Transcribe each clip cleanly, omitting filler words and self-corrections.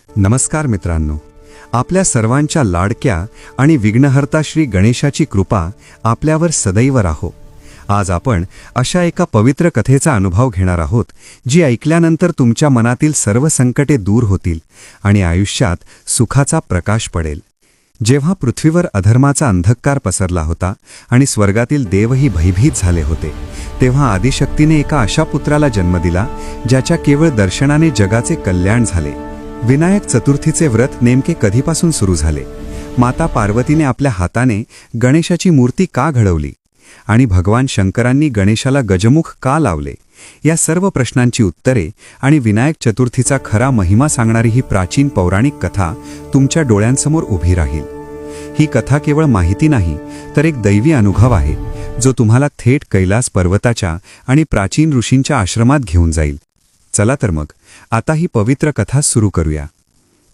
नमस्कार मित्रांनो, आपल्या सर्वांच्या लाडक्या आणि विघ्नहर्ता श्री गणेशाची कृपा आपल्यावर सदैव राहो. आज आपण अशा एका पवित्र कथेचा अनुभव घेणार आहोत, जी ऐकल्यानंतर तुमच्या मनातील सर्व संकटे दूर होतील आणि आयुष्यात सुखाचा प्रकाश पडेल. जेव्हा पृथ्वीवर अधर्माचा अंधकार पसरला होता आणि स्वर्गातील देवही भयभीत झाले होते, तेव्हा आदिशक्तीने एका अशा पुत्राला जन्म दिला ज्याच्या केवळ दर्शनाने जगाचे कल्याण झाले. विनायक चतुर्थीचे व्रत नेमके कधीपासून सुरू झाले? माता पार्वतीने आपल्या हाताने गणेशाची मूर्ती का घडवली? आणि भगवान शंकरांनी गणेशाला गजमुख का लावले? या सर्व प्रश्नांची उत्तरे आणि विनायक चतुर्थीचा खरा महिमा सांगणारी ही प्राचीन पौराणिक कथा तुमच्या डोळ्यांसमोर उभी राहील. ही कथा केवळ माहिती नाही, तर एक दैवी अनुभव आहे, जो तुम्हाला थेट कैलास पर्वताच्या आणि प्राचीन ऋषींच्या आश्रमात घेऊन जाईल. चला तर मग आता ही पवित्र कथा सुरू करूया.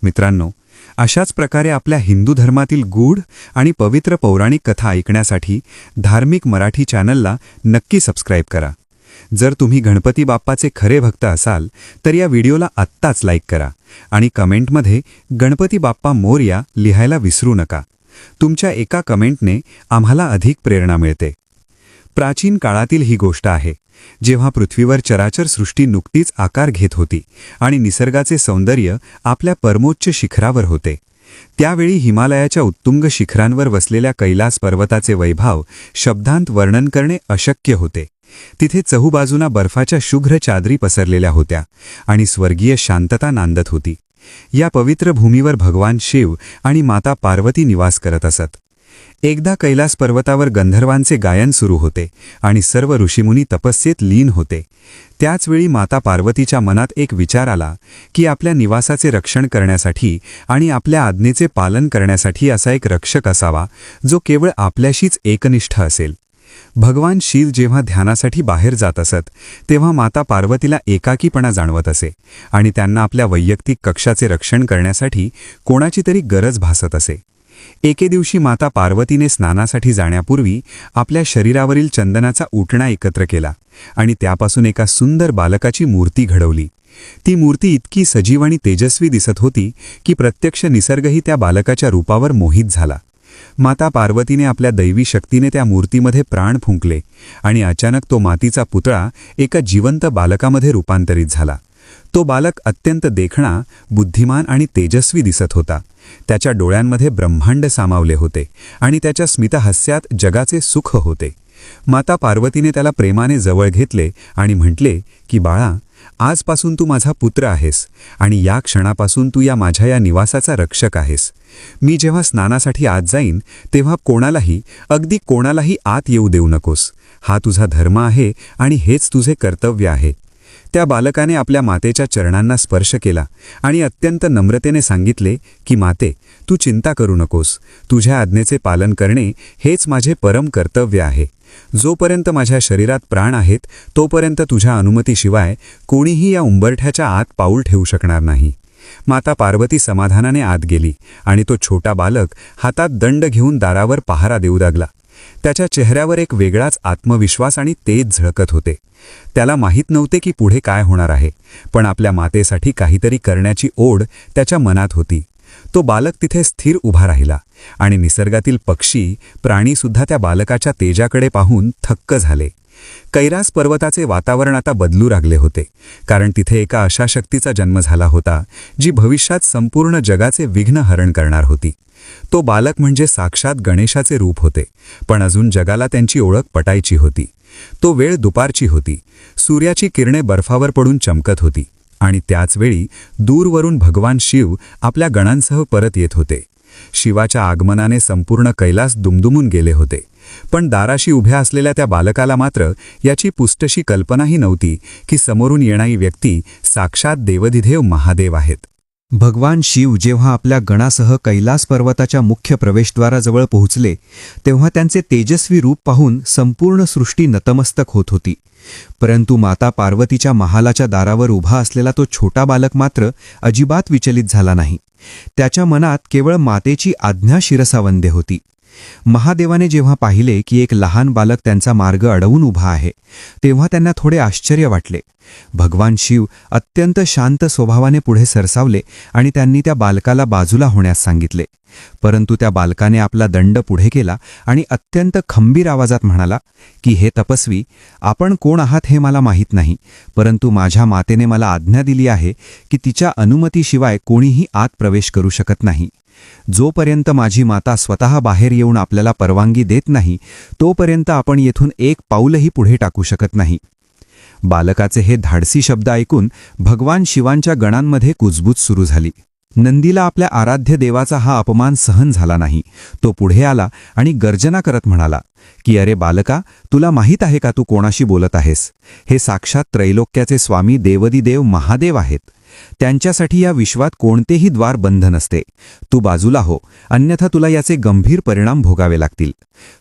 मित्रांनो, अशाच प्रकारे आपल्या हिंदू धर्मातील गूढ आणि पवित्र पौराणिक कथा ऐकण्यासाठी धार्मिक मराठी चॅनलला नक्की सबस्क्राईब करा. जर तुम्ही गणपती बाप्पाचे खरे भक्त असाल तर या व्हिडिओला आत्ताच लाईक करा आणि कमेंटमध्ये गणपती बाप्पा मोरया लिहायला विसरू नका. तुमच्या एका कमेंटने आम्हाला अधिक प्रेरणा मिळते. प्राचीन काळातील ही गोष्ट आहे, जेव्हा पृथ्वीवर चराचर सृष्टी नुकतीच आकार घेत होती आणि निसर्गाचे सौंदर्य आपल्या परमोच्च शिखरावर होते. त्यावेळी हिमालयाच्या उत्तुंग शिखरांवर वसलेल्या कैलास पर्वताचे वैभव शब्दांत वर्णन करणे अशक्य होते. तिथे चहूबाजूंना बर्फाच्या शुभ्र चादरी पसरलेल्या होत्या आणि स्वर्गीय शांतता नांदत होती. या पवित्र भूमीवर भगवान शिव आणि माता पार्वती निवास करत असत. एकदा कैलास पर्वतावर गंधर्वांचे गायन सुरू होते आणि सर्व ऋषीमुनी तपस्येत लीन होते. त्याचवेळी माता पार्वतीच्या मनात एक विचार आला की आपल्या निवासाचे रक्षण करण्यासाठी आणि आपल्या आज्ञेचे पालन करण्यासाठी असा एक रक्षक असावा, जो केवळ आपल्याशीच एकनिष्ठ असेल. भगवान शिव जेव्हा ध्यानासाठी बाहेर जात असत, तेव्हा माता पार्वतीला एकाकीपणा जाणवत असे आणि त्यांना आपल्या वैयक्तिक कक्षाचे रक्षण करण्यासाठी कोणाची तरी गरज भासत असे. एके दिवशी माता पार्वतीने स्नानासाठी जाण्यापूर्वी आपल्या शरीरावरील चंदनाचा उटणा एकत्र केला आणि त्यापासून एका सुंदर बालकाची मूर्ती घडवली. ती मूर्ती इतकी सजीव आणि तेजस्वी दिसत होती की प्रत्यक्ष निसर्गही त्या बालकाच्या रूपावर मोहित झाला. माता पार्वतीने आपल्या दैवी शक्तीने त्या मूर्तीमध्ये प्राण फुंकले आणि अचानक तो मातीचा पुतळा एका जिवंत बालकामध्ये रूपांतरित झाला. तो बालक अत्यंत देखणा, बुद्धिमान आणि तेजस्वी दिसत होता. त्याच्या डोळ्यांमध्ये ब्रह्मांड सामावले होते आणि त्याच्या स्मितहास्यात जगाचे सुख होते. माता पार्वतीने त्याला प्रेमाने जवळ घेतले आणि म्हटले की बाळा, आजपासून तू माझा पुत्र आहेस आणि या क्षणापासून तू माझ्या या निवासाचा रक्षक आहेस. मी जेव्हा स्नानासाठी आत जाईन तेव्हा अगदी कोणालाही आत येऊ देऊ नकोस. हा तुझा धर्म आहे आणि हेच तुझे कर्तव्य आहे. त्या बालकाने आपल्या मातेच्या चरणांना स्पर्श केला आणि अत्यंत नम्रतेने सांगितले की माते, तू चिंता करू नकोस. तुझ्या आज्ञेचे पालन करणे हेच माझे परम कर्तव्य आहे. जोपर्यंत माझ्या शरीरात प्राण आहेत तोपर्यंत तुझ्या अनुमतीशिवाय कोणीही या उंबरठ्याच्या आत पाऊल ठेवू शकणार नाही. माता पार्वती समाधानाने आत गेली आणि तो छोटा बालक हातात दंड घेऊन दारावर पहारा देऊ लागला. त्याच्या चेहऱ्यावर एक वेगळाच आत्मविश्वास आणि तेज झळकत होते. त्याला माहीत नव्हते की पुढे काय होणार आहे, पण आपल्या मातेसाठी काहीतरी करण्याची ओढ त्याच्या मनात होती. तो बालक तिथे स्थिर उभा राहिला आणि निसर्गातील पक्षी, प्राणीसुद्धा त्या बालकाच्या तेजाकडे पाहून थक्क झाले. कैलास पर्वताचे वातावरण आता बदलू लागले होते, कारण तिथे एका अशा शक्तीचा जन्म झाला होता जी भविष्यात संपूर्ण जगाचे विघ्न हरण करणार होती. तो बालक म्हणजे साक्षात गणेशाचे रूप होते, पण अजून जगाला त्यांची ओळख पटायची होती. तो वेळ दुपारची होती. सूर्याची किरणे बर्फावर पडून चमकत होती आणि त्याचवेळी दूरवरून भगवान शिव आपल्या गणांसह परत येत होते. शिवाच्या आगमनाने संपूर्ण कैलास दुमदुमून गेले होते, पण दाराशी उभ्या असलेल्या त्या बालकाला मात्र याची पुष्टशी कल्पनाही नव्हती की समोरून येणारी व्यक्ती साक्षात देवधिदेव महादेव आहेत. भगवान शिव जेव्हा आपल्या गणासह कैलास पर्वताच्या मुख्य प्रवेशद्वाराजवळ पोहोचले, तेव्हा त्यांचे तेजस्वी रूप पाहून संपूर्ण सृष्टी नतमस्तक होत होती. परंतु माता पार्वतीच्या महालाच्या दारावर उभा असलेला तो छोटा बालक मात्र अजिबात विचलित झाला नाही. त्याच्या मनात केवळ मातेची आज्ञा शिरसावंदे होती. महादेवाने जेव्हा पाहिले की एक लहान बालक त्यांचा मार्ग अडवून उभा आहे तेव्हा त्यांना थोडे आश्चर्य वाटले. भगवान शिव अत्यंत शांत स्वभावाने पुढे सरसावले आणि त्यांनी त्या बालकाला बाजूला होण्यास सांगितले. परंतु त्या बालकाने आपला दंड पुढे केला आणि अत्यंत खंबीर आवाजात म्हणाला की हे तपस्वी, आपण कोण आहात हे मला माहीत नाही, परंतु माझ्या मातेने मला आज्ञा दिली आहे की तिच्या अनुमतीशिवाय कोणीही आत प्रवेश करू शकत नाही. जोपर्यंत माझी माता स्वतः बाहेर येऊन आपल्याला परवानगी देत नाही तोपर्यंत आपण येथून एक पाऊलही पुढे टाकू शकत नाही. बालकाचे हे धाडसी शब्द ऐकून भगवान शिवांच्या गणांमध्ये कुजबूज सुरू झाली. नंदीला आपल्या आराध्य देवाचा हा अपमान सहन झाला नाही. तो पुढे आला आणि गर्जना करत म्हणाला की अरे बालका, तुला माहीत आहे का तू कोणाशी बोलत आहेस? हे साक्षात त्रैलोक्याचे स्वामी देवदिदेव महादेव आहेत. त्यांच्यासाठी या विश्वात कोणतेही द्वार बंद नसते. तू बाजूला हो, अन्यथा तुला याचे गंभीर परिणाम भोगावे लागतील.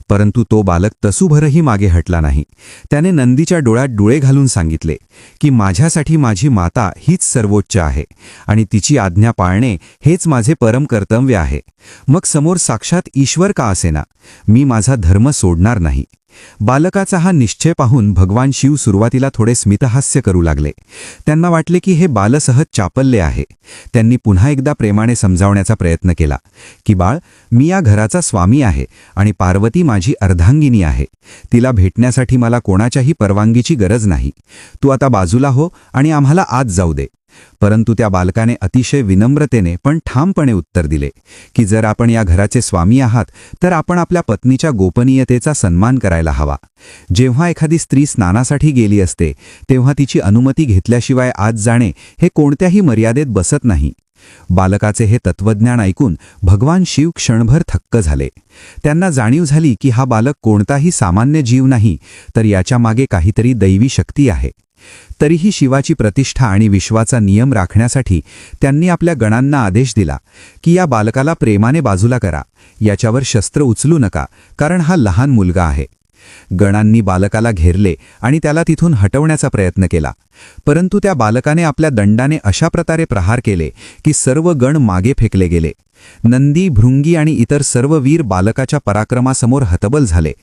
परंतु तो बालक तसूभरही मागे हटला नाही. त्याने नंदीच्या डोळ्यात डोळे घालून सांगितले की माझ्यासाठी माझी माता हीच सर्वोच्च आहे आणि तिची आज्ञा पाळणे हेच माझे परम कर्तव्य आहे. मग समोर साक्षात ईश्वर का असेना, मी माझा धर्म सोडणार नाही. बालकाचा हा निश्चय पाहून भगवान शिव सुरुवातीला थोडे स्मितहास्य करू लागले. त्यांना वाटले की हे बालसहज चापल्य आहे. त्यांनी पुन्हा एकदा प्रेमाने समजावण्याचा प्रयत्न केला की बाळ, मी या घराचा स्वामी आहे आणि पार्वती माझी अर्धांगिनी आहे. तिला भेटण्यासाठी मला कोणाच्याही परवानगीची गरज नाही. तू आता बाजूला हो आणि आम्हाला आत जाऊ दे. परंतु त्या बालकाने अतिशय विनम्रतेने पण ठामपणे उत्तर दिले की जर आपण या घराचे स्वामी आहात तर आपण आपल्या पत्नीच्या गोपनीयतेचा सन्मान करायला हवा. जेव्हा एखादी स्त्री स्नानासाठी गेली असते तेव्हा तिची अनुमती घेतल्याशिवाय आत जाणे हे कोणत्याही मर्यादेत बसत नाही. बालकाचे हे तत्वज्ञान ऐकून भगवान शिव क्षणभर थक्क झाले. त्यांना जाणीव झाली की हा बालक कोणताही सामान्य जीव नाही, तर याच्या मागे काहीतरी दैवी शक्ती आहे. तरीही शिवाची प्रतिष्ठा आणि विश्वाचा नियम राखण्यासाठी त्यांनी आपल्या गणांना आदेश दिला की या बालकाला प्रेमाने बाजूला करा, याच्यावर शस्त्र उचलू नका, कारण हा लहान मुलगा आहे. गणांनी बालकाला घेरले आणि त्याला तिथून हटवण्याचा प्रयत्न केला. परंतु त्या बालकाने आपल्या दंडाने अशा प्रकारे प्रहार केले की सर्व गण मागे फेकले गेले. नंदी, भृंगी आणि इतर सर्व वीर बालकाच्या पराक्रमासमोर हतबल झाले.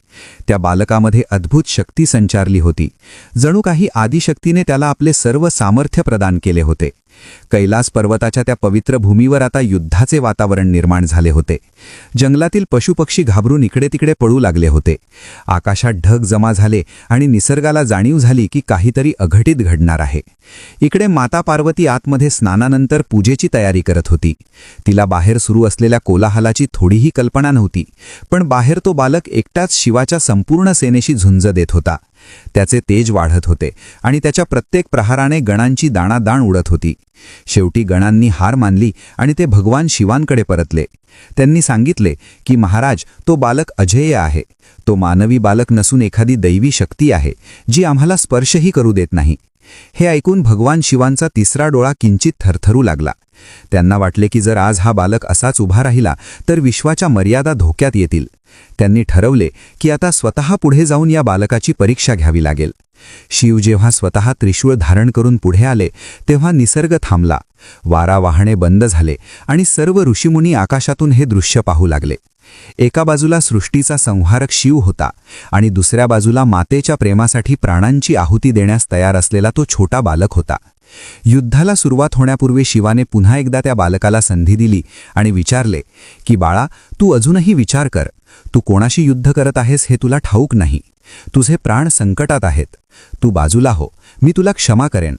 त्या बालकामध्ये अद्भुत शक्ती संचारली होती. जणू काही आदिशक्तीने त्याला आपले सर्व सामर्थ्य प्रदान केले होते. कैलास पर्वताच्या त्या पवित्र भूमीवर आता युद्धाचे वातावरण निर्माण झाले होते. जंगलातील पशुपक्षी घाबरून इकडे तिकडे पळू लागले होते. आकाशात ढग जमा झाले आणि निसर्गाला जाणीव झाली की काहीतरी अघटित घडणार आहे. इकडे माता पार्वती आतमध्ये स्नानानंतर पूजेची तयारी करत होती. तिला बाहेर सुरू असलेल्या कोलाहलाची थोडीही कल्पना नव्हती, पण बाहेर तो बालक एकटाच शिवाच्या संपूर्ण सेनेशी झुंज देत होता. त्याचे तेज वाढत होते आणि त्याच्या प्रत्येक प्रहाराने गणांची दाणादाण उडत होती. शेवटी गणांनी हार मानली आणि ते भगवान शिवांकडे परतले. त्यांनी सांगितले की महाराज, तो बालक अजेय आहे. तो मानवी बालक नसून एखादी दैवी शक्ती आहे जी आम्हाला स्पर्शही करू देत नाही. हे ऐकून भगवान शिवांचा तिसरा डोळा किंचित थरथरू लागला. त्यांना वाटले की जर आज हा बालक असाच उभा राहिला तर विश्वाच्या मर्यादा धोक्यात येतील. त्यांनी ठरवले की आता स्वतः पुढे जाऊन या बालकाची परीक्षा घ्यावी लागेल. शिव जेव्हा स्वतः त्रिशूळ धारण करून पुढे आले तेव्हा निसर्ग थांबला. वारा वाहणे बंद झाले आणि सर्व ऋषीमुनी आकाशातून हे दृश्य पाहू लागले. एका बाजूला सृष्टीचा संहारक शिव होता आणि दुसऱ्या बाजूला मातेच्या प्रेमासाठी प्राणांची आहुती देण्यास तयार असलेला तो छोटा बालक होता. युद्धाला सुरुवात होण्यापूर्वी शिवाने पुन्हा एकदा त्या बालकाला संधी दिली आणि विचारले की बाळा, तू अजूनही विचार कर. तू कोणाशी युद्ध करत आहेस हे तुला ठाऊक नाही. तुझे प्राण संकटात आहेत. तू बाजूला हो, मी तुला क्षमा करेन.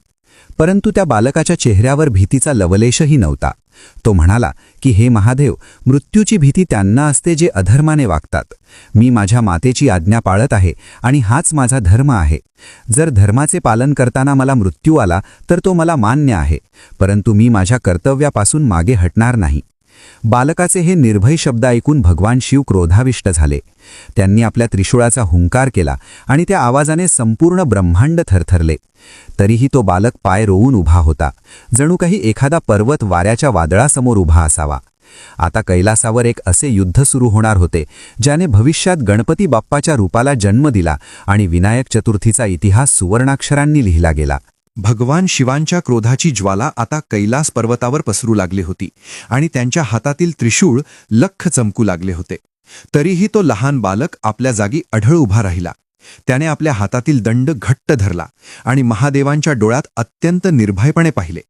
परंतु त्या बालकाच्या चेहऱ्यावर भीतीचा लवलेशही नव्हता. तो म्हणाला की हे महादेव, मृत्यूची भीती त्यांना असते जे अधर्माने वागतात. मी माझ्या मातेची आज्ञा पाळत आहे आणि हाच माझा धर्म आहे. जर धर्माचे पालन करताना मला मृत्यू आला तर तो मला मान्य आहे, परंतु मी माझ्या कर्तव्यापासून मागे हटणार नाही. बालकाचे हे निर्भय शब्द ऐकून भगवान शिव क्रोधाविष्ट झाले. त्यांनी आपल्या त्रिशूळाचा हुंकार केला आणि त्या आवाजाने संपूर्ण ब्रह्मांड थरथरले. तरीही तो बालक पाय रोवून उभा होता, जणू काही एखादा पर्वत वाऱ्याच्या वादळासमोर उभा असावा. आता कैलासावर एक असे युद्ध सुरू होणार होते ज्याने भविष्यात गणपती बाप्पाच्या रूपाला जन्म दिला आणि विनायक चतुर्थीचा इतिहास सुवर्णाक्षरांनी लिहिला गेला. भगवान शिवांच्या क्रोधाची ज्वाला आता कैलास पर्वतावर पसरू लागली होती आणि त्यांच्या हातातील त्रिशूळ लख्ख चमकू लागले होते. तरीही तो लहान बालक आपल्या जागी अढळ उभा राहिला. त्याने आपल्या हातातील दंड घट्ट धरला आणि महादेवांच्या डोळ्यात अत्यंत निर्भयपणे पाहिले.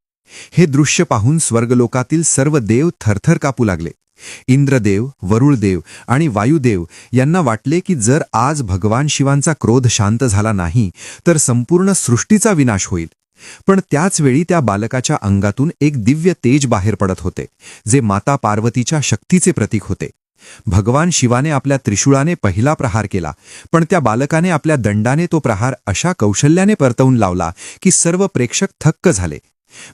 हे दृश्य पाहून स्वर्गलोकातील सर्व देव थरथर कापू लागले. इंद्रदेव, वरुळदेव आणि वायुदेव यांना वाटले की जर आज भगवान शिवांचा क्रोध शांत झाला नाही तर संपूर्ण सृष्टीचा विनाश होईल. पण त्याच वेळी त्या बालकाच्या अंगातून एक दिव्य तेज बाहेर पडत होते, जे माता पार्वतीच्या शक्तीचे प्रतीक होते. भगवान शिवाने आपल्या त्रिशूळाने पहिला प्रहार केला, पण त्या बालकाने आपल्या दंडाने तो प्रहार अशा कौशल्याने परतवून लावला की सर्व प्रेक्षक थक्क झाले.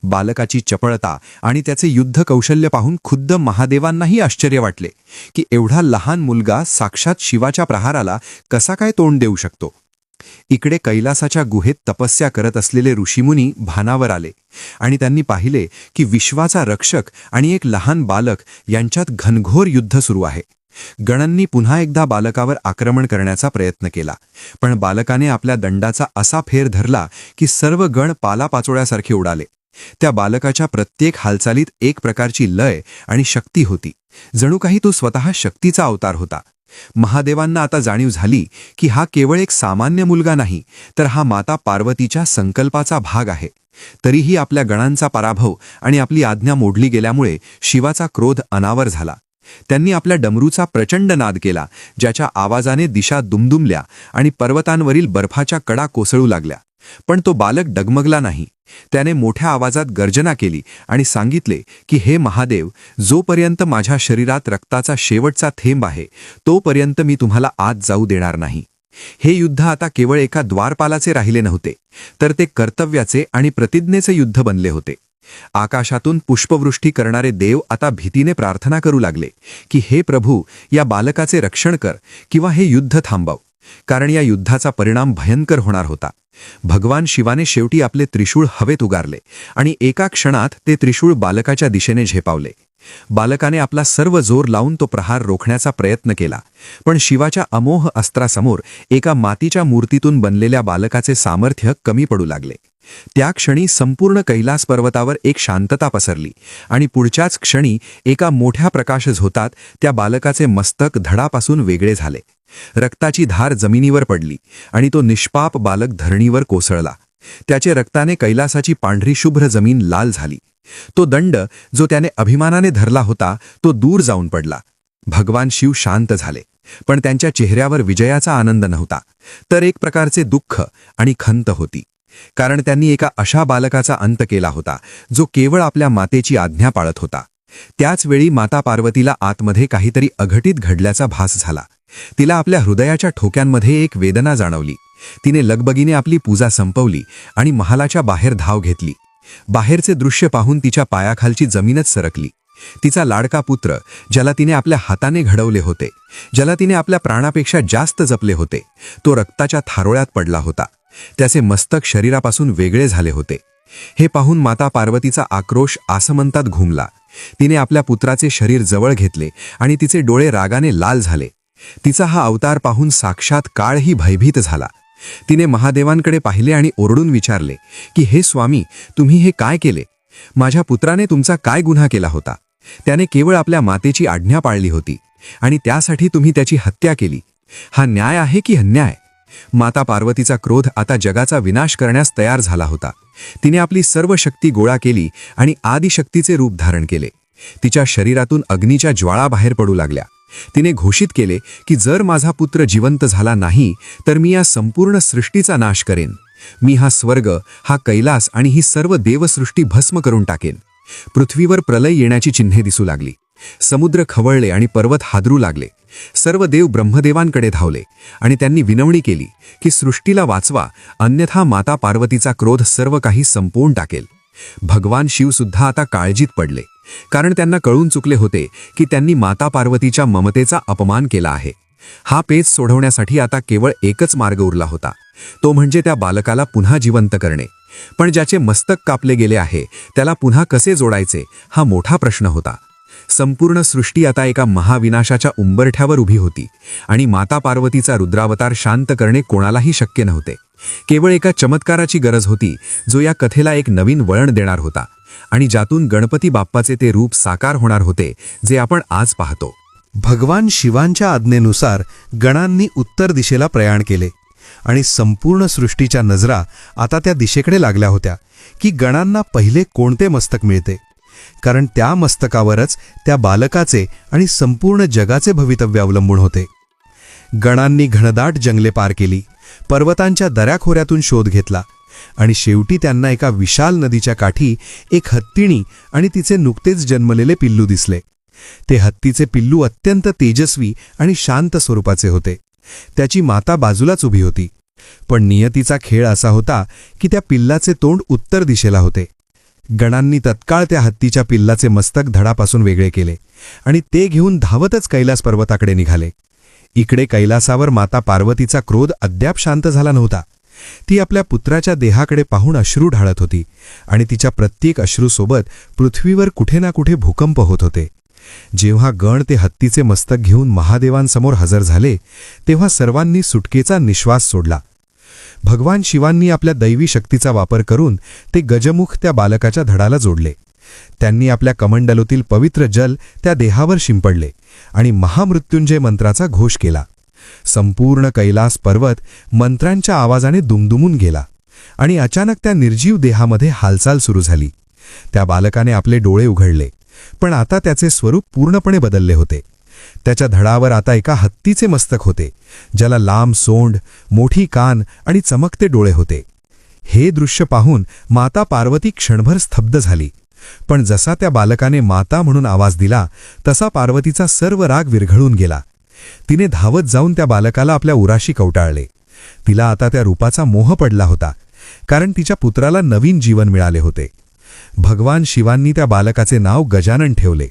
बालकाची चपळता आणि त्याचे युद्ध कौशल्य पाहून खुद्द महादेवांनाही आश्चर्य वाटले की एवढा लहान मुलगा साक्षात शिवाच्या प्रहाराला कसा काय तोंड देऊ शकतो. इकडे कैलासाच्या गुहेत तपस्या करत असलेले ऋषीमुनी भानावर आले आणि त्यांनी पाहिले की विश्वाचा रक्षक आणि एक लहान बालक यांच्यात घनघोर युद्ध सुरू आहे. गणांनी पुन्हा एकदा बालकावर आक्रमण करण्याचा प्रयत्न केला, पण बालकाने आपल्या दंडाचा असा फेर धरला की सर्व गण पालापाचोळ्यासारखे उडाले. त्या बालकाच्या प्रत्येक हालचालीत एक प्रकारची लय आणि शक्ती होती, जणू काही तो स्वतः शक्तीचा अवतार होता. महादेवांना आता जाणीव झाली की हा केवळ एक सामान्य मुलगा नाही, तर हा माता पार्वतीच्या संकल्पाचा भाग आहे. तरीही आपल्या गणांचा पराभव आणि आपली आज्ञा मोडली गेल्यामुळे शिवाचा क्रोध अनावर झाला. त्यांनी आपल्या डमरूचा प्रचंड नाद केला, ज्याच्या आवाजाने दिशा दुमदुमल्या आणि पर्वतांवरील बर्फाच्या कडा कोसळू लागल्या. पण तो बालक डगमगला नाही. त्याने मोठ्या आवाजात गर्जना केली आणि सांगितले की हे महादेव, जोपर्यंत माझ्या शरीरात रक्ताचा शेवटचा थेंब आहे तोपर्यंत मी तुम्हाला आत जाऊ देणार नाही. हे युद्ध आता केवळ एका द्वारपालाचे राहिले नव्हते, तर ते कर्तव्याचे आणि प्रतिज्ञेचे युद्ध बनले होते. आकाशातून पुष्पवृष्टी करणारे देव आता भीतीने प्रार्थना करू लागले की हे प्रभू, या बालकाचे रक्षण कर किंवा हे युद्ध थांबव, कारण या युद्धाचा परिणाम भयंकर होणार होता. भगवान शिवाने शेवटी आपले त्रिशूळ हवेत उगारले आणि एका क्षणात ते त्रिशूळ बालकाच्या दिशेने झेपावले. बालकाने आपला सर्व जोर लावून तो प्रहार रोखण्याचा प्रयत्न केला, पण शिवाच्या अमोघ अस्त्रासमोर एका मातीच्या मूर्तीतून बनलेल्या बालकाचे सामर्थ्य कमी पडू लागले. त्या क्षणी संपूर्ण कैलास पर्वतावर एक शांतता पसरली आणि पुढच्याच क्षणी एका मोठ्या प्रकाश झोतात त्या बालकाचे मस्तक धडापासून वेगळे झाले. रक्ताची धार जमिनीवर पडली आणि तो निष्पाप बालक धरणीवर कोसळला. त्याचे रक्ताने कैलासाची पांढरी शुभ्र जमीन लाल झाली. तो दंड जो त्याने अभिमानाने धरला होता तो दूर जाऊन पडला. भगवान शिव शांत झाले, पण त्यांच्या चेहऱ्यावर विजयाचा आनंद नव्हता, तर एक प्रकारचे दुःख आणि खंत होती. कारण त्यांनी एका अशा बालकाचा अंत केला होता जो केवळ आपल्या मातेची आज्ञा पाळत होता. त्याच वेळी माता पार्वतीला आतमध्ये काहीतरी अघटित घडल्याचा भास झाला. तिला आपल्या हृदयाच्या ठोक्यांमध्ये एक वेदना जाणवली. तिने लगबगीने आपली पूजा संपवली आणि महालाच्या बाहेर धाव घेतली. बाहेरचे दृश्य पाहून तिच्या पायाखालची जमीनच सरकली. तिचा लाडका पुत्र, ज्याला तिने आपल्या हाताने घडवले होते, ज्याला तिने आपल्या प्राणापेक्षा जास्त जपले होते, तो रक्ताच्या थारोळ्यात पडला होता. त्याचे मस्तक शरीरापासून वेगळे झाले होते. हे पाहून माता पार्वतीचा आक्रोश आसमंतात घुमला. तिने आपल्या पुत्राचे शरीर जवळ घेतले आणि तिचे डोळे रागाने लाल झाले. तिचा हा अवतार पाहून साक्षात काळही भयभीत झाला. तिने महादेवांकडे पाहिले आणि ओरडून विचारले की हे स्वामी, तुम्ही हे काय केले? माझ्या पुत्राने तुमचा काय गुन्हा केला होता? त्याने केवळ आपल्या मातेची आज्ञा पाळली होती आणि त्यासाठी तुम्ही त्याची हत्या केली. हा न्याय आहे की अन्याय? माता पार्वतीचा क्रोध आता जगाचा विनाश करण्यास तयार झाला होता. तिने आपली सर्व शक्ती गोळा केली आणि आदिशक्तीचे रूप धारण केले. तिच्या शरीरातून अग्नीच्या ज्वाळा बाहेर पडू लागल्या. तिने घोषित केले की जर माझा पुत्र जिवंत झाला नाही तर मी या संपूर्ण सृष्टीचा नाश करेन. मी हा स्वर्ग, हा कैलास आणि ही सर्व देवसृष्टी भस्म करून टाकेन. पृथ्वीवर प्रलय येण्याची चिन्हे दिसू लागली. समुद्र खवळले आणि पर्वत हादरू लागले. सर्व देव ब्रह्मदेवांकडे धावले आणि त्यांनी विनवणी केली की सृष्टीला वाचवा, अन्यथा माता पार्वतीचा क्रोध सर्व काही संपवून टाकेल. भगवान शिवसुद्धा आता काळजीत पडले, कारण त्यांना कळून चुकले होते की त्यांनी माता पार्वतीच्या ममतेचा अपमान केला आहे. हा पेच सोडवण्यासाठी आता केवळ एकच मार्ग उरला होता, तो म्हणजे त्या बालकाला पुन्हा जिवंत करणे. पण ज्याचे मस्तक कापले गेले आहे त्याला पुन्हा कसे जोडायचे, हा मोठा प्रश्न होता. संपूर्ण सृष्टी आता एका महाविनाशाच्या उंबरठ्यावर उभी होती आणि माता पार्वतीचा रुद्रावतार शांत करणे कोणालाही शक्य नव्हते. केवळ एका चमत्काराची गरज होती, जो या कथेला एक नवीन वळण देणार होता आणि ज्यातून गणपती बाप्पाचे ते रूप साकार होणार होते जे आपण आज पाहतो. भगवान शिवांच्या आज्ञेनुसार गणांनी उत्तर दिशेला प्रयाण केले आणि संपूर्ण सृष्टीच्या नजरा आता त्या दिशेकडे लागल्या होत्या की गणांना पहिले कोणते मस्तक मिळते, कारण त्या मस्तकावरच त्या बालकाचे आणि संपूर्ण जगाचे भवितव्य अवलंबून होते. गणांनी घनदाट जंगले पार केली, पर्वतांच्या दऱ्याखोऱ्यातून शोध घेतला आणि शेवटी त्यांना एका विशाल नदीच्या काठी एक हत्तीणी आणि तिचे नुकतेच जन्मलेले पिल्लू दिसले. ते हत्तीचे पिल्लू अत्यंत तेजस्वी आणि शांत स्वरूपाचे होते. त्याची माता बाजूलाच उभी होती. पण नियतीचा खेळ असा होता की त्या पिल्लाचे तोंड उत्तर दिशेला होते. गणांनी तत्काळ त्या हत्तीच्या पिल्लाचे मस्तक धडापासून वेगळे केले आणि ते घेऊन धावतच कैलास पर्वताकडे निघाले. इकडे कैलासावर माता पार्वतीचा क्रोध अद्याप शांत झाला नव्हता. ती आपल्या पुत्राच्या देहाकडे पाहून अश्रू ढाळत होती आणि तिच्या प्रत्येक अश्रूसोबत पृथ्वीवर कुठे ना कुठे भूकंप होत होते. जेव्हा गण ते हत्तीचे मस्तक घेऊन महादेवांसमोर हजर झाले तेव्हा सर्वांनी सुटकेचा निश्वास सोडला. भगवान शिवांनी आपल्या दैवी शक्तीचा वापर करून ते गजमुख त्या बालकाच्या धडाला जोडले. त्यांनी आपल्या कमंडलोतील पवित्र जल त्या देहावर शिंपडले आणि महामृत्युंजय मंत्राचा घोष केला. संपूर्ण कैलास पर्वत मंत्रांच्या आवाजाने दुमदुमून गेला आणि अचानक त्या निर्जीव देहामध्ये हालचाल सुरू झाली. त्या बालकाने आपले डोळे उघडले, पण आता त्याचे स्वरूप पूर्णपणे बदलले होते. त्याच्या धडावर आता एका हत्तीचे मस्तक होते, ज्याला लांब सोंड, मोठी कान आणि चमकते डोळे होते. हे दृश्य पाहून माता पार्वती क्षणभर स्तब्ध झाली. पण जसा त्या बालकाने माता म्हणून आवाज दिला तसा पार्वतीचा सर्व राग विरघळून गेला. तिने धावत जाऊन त्या बालकाला आपल्या उराशी कवटाळले. तिला आता त्या रूपाचा मोह पडला होता, कारण तिच्या पुत्राला नवीन जीवन मिळाले होते. भगवान शिवांनी त्या बालकाचे नाव गजानन ठेवले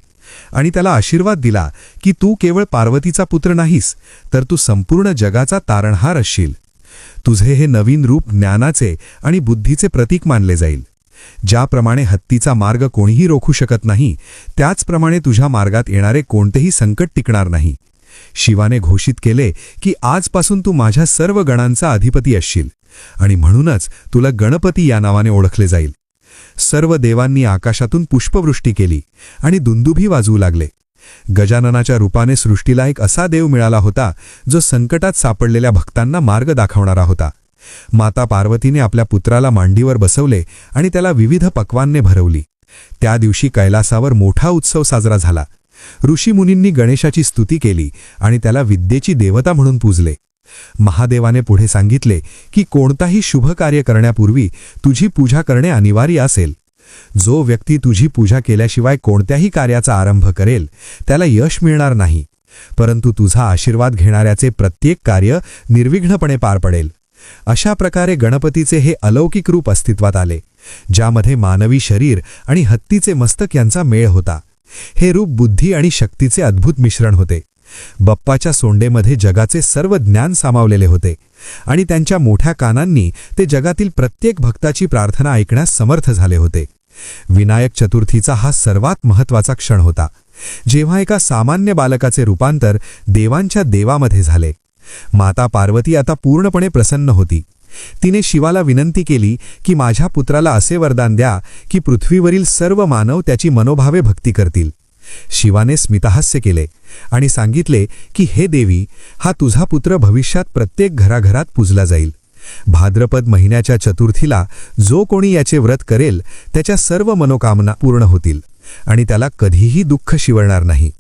आणि त्याला आशीर्वाद दिला की तू केवळ पार्वतीचा पुत्र नाहीस, तर तू संपूर्ण जगाचा तारणहार असशील. तुझे हे नवीन रूप ज्ञानाचे आणि बुद्धीचे प्रतीक मानले जाईल. ज्याप्रमाणे हत्तीचा मार्ग कोणीही रोखू शकत नाही, त्याचप्रमाणे तुझ्या मार्गात येणारे कोणतेही संकट टिकणार नाही. शिवाने घोषित केले की आजपासून तू माझ्या सर्व गणांचा अधिपती असशील आणि म्हणूनच तुला गणपती या नावाने ओळखले जाईल. सर्व देवांनी आकाशातून पुष्पवृष्टी केली आणि दुंदुभी वाजवू लागले. गजाननाच्या रूपाने सृष्टीला एक असा देव मिळाला होता जो संकटात सापडलेल्या भक्तांना मार्ग दाखवणारा होता. माता पार्वतीने आपल्या पुत्राला मांडीवर बसवले आणि त्याला विविध पक्वान्ने भरवली. त्या दिवशी कैलासावर मोठा उत्सव साजरा झाला. ऋषीमुनींनी गणेशाची स्तुती केली आणि त्याला विद्येची देवता म्हणून पूजले. महादेवाने पुढे सांगितले की कोणताही शुभ कार्य करण्यापूर्वी तुझी पूजा करणे अनिवार्य असेल. जो व्यक्ती तुझी पूजा केल्याशिवाय कोणत्याही कार्याचा आरंभ करेल त्याला यश मिळणार नाही, परंतु तुझा आशीर्वाद घेणाऱ्याचे प्रत्येक कार्य निर्विघ्नपणे पार पडेल. अशा प्रकारे गणपतीचे हे अलौकिक रूप अस्तित्वात आले, ज्यामध्ये मानवी शरीर आणि हत्तीचे मस्तक यांचा मेळ होता. हे रूप बुद्धी आणि शक्तीचे अद्भुत मिश्रण होते. बप्पाच्या सोंडेमध्ये जगाचे सर्व ज्ञान सामावलेले होते आणि त्यांच्या मोठ्या कानांनी ते जगातील प्रत्येक भक्ताची प्रार्थना ऐकण्यास समर्थ झाले होते. विनायक चतुर्थीचा हा सर्वात महत्त्वाचा क्षण होता, जेव्हा एका सामान्य बालकाचे रूपांतर देवांच्या देवामध्ये झाले. माता पार्वती आता पूर्णपणे प्रसन्न होती. तिने शिवाला विनंती केली की माझ्या पुत्राला असे वरदान द्या की पृथ्वीवरील सर्व मानव त्याची मनोभावे भक्ती करतील. शिवाने स्मितहास्य केले आणि सांगितले की हे देवी, हा तुझा पुत्र भविष्यात प्रत्येक घराघरात पूजला जाईल. भाद्रपद महिन्याच्या चतुर्थीला जो कोणी याचे व्रत करेल त्याच्या सर्व मनोकामना पूर्ण होतील आणि त्याला कधीही दुःख शिवरणार नाही.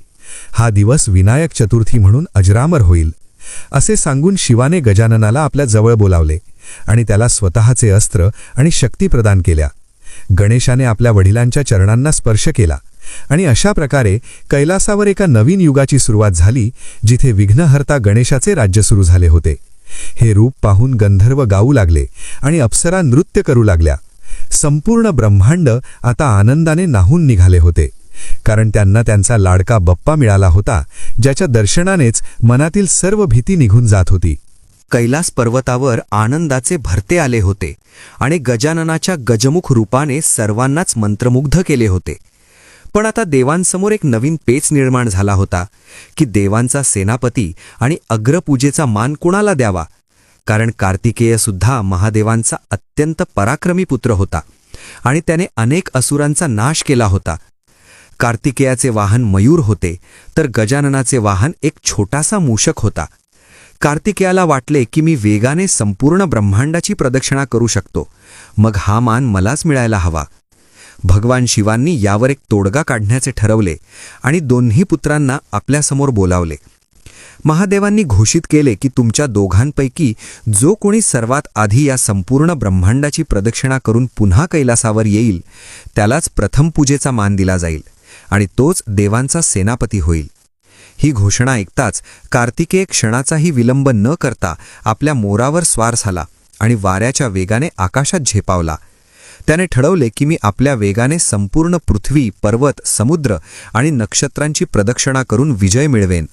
हा दिवस विनायक चतुर्थी म्हणून अजरामर होईल. असे सांगून शिवाने गजाननाला आपल्या जवळ बोलावले आणि त्याला स्वतःचे अस्त्र आणि शक्ती प्रदान केल्या. गणेशाने आपल्या वडिलांच्या चरणांना स्पर्श केला आणि अशा प्रकारे कैलासावर एका नवीन युगाची सुरुवात झाली, जिथे विघ्नहर्ता गणेशाचे राज्य सुरू झाले होते. हे रूप पाहून गंधर्व गाऊ लागले आणि अप्सरा नृत्य करू लागल्या. संपूर्ण ब्रह्मांड आता आनंदाने न्हाऊन निघाले होते, कारण त्यांना त्यांचा लाडका बप्पा मिळाला होता, ज्याच्या दर्शनानेच मनातील सर्व भीती निघून जात होती. कैलास पर्वतावर आनंदाचे भरते आले होते आणि गजाननाच्या गजमुख रूपाने सर्वांनाच मंत्रमुग्ध केले होते. पण आता देवांसमोर एक नवीन पेच निर्माण झाला होता की देवांचा सेनापती आणि अग्रपूजेचा मान कुणाला द्यावा, कारण कार्तिकेय सुद्धा महादेवांचा अत्यंत पराक्रमी पुत्र होता आणि त्याने अनेक असुरांचा नाश केला होता. कार्तिकेयाचे वाहन मयूर होते तर गजाननाचे वाहन एक छोटासा मूषक होता. कार्तिकेयाला वाटले की मी वेगाने संपूर्ण ब्रह्मांडाची प्रदक्षिणा करू शकतो, मग हा मान मलाच मिळायला हवा. भगवान शिवांनी यावर एक तोडगा काढण्याचे ठरवले आणि दोन्ही पुत्रांना आपल्यासमोर बोलावले. महादेवांनी घोषित केले की तुमच्या दोघांपैकी जो कोणी सर्वात आधी या संपूर्ण ब्रह्मांडाची प्रदक्षिणा करून पुन्हा कैलासावर येईल त्यालाच प्रथम पूजेचा मान दिला जाईल आणि तोच देवांचा सेनापती होईल. ही घोषणा ऐकताच कार्तिकेय क्षणाचाही विलंब न करता आपल्या मोरावर स्वार झाला आणि वाऱ्याच्या वेगाने आकाशात झेपावला. त्याने ठरवले की मी आपल्या वेगाने संपूर्ण पृथ्वी, पर्वत, समुद्र आणि नक्षत्रांची प्रदक्षिणा करून विजय मिळवेन.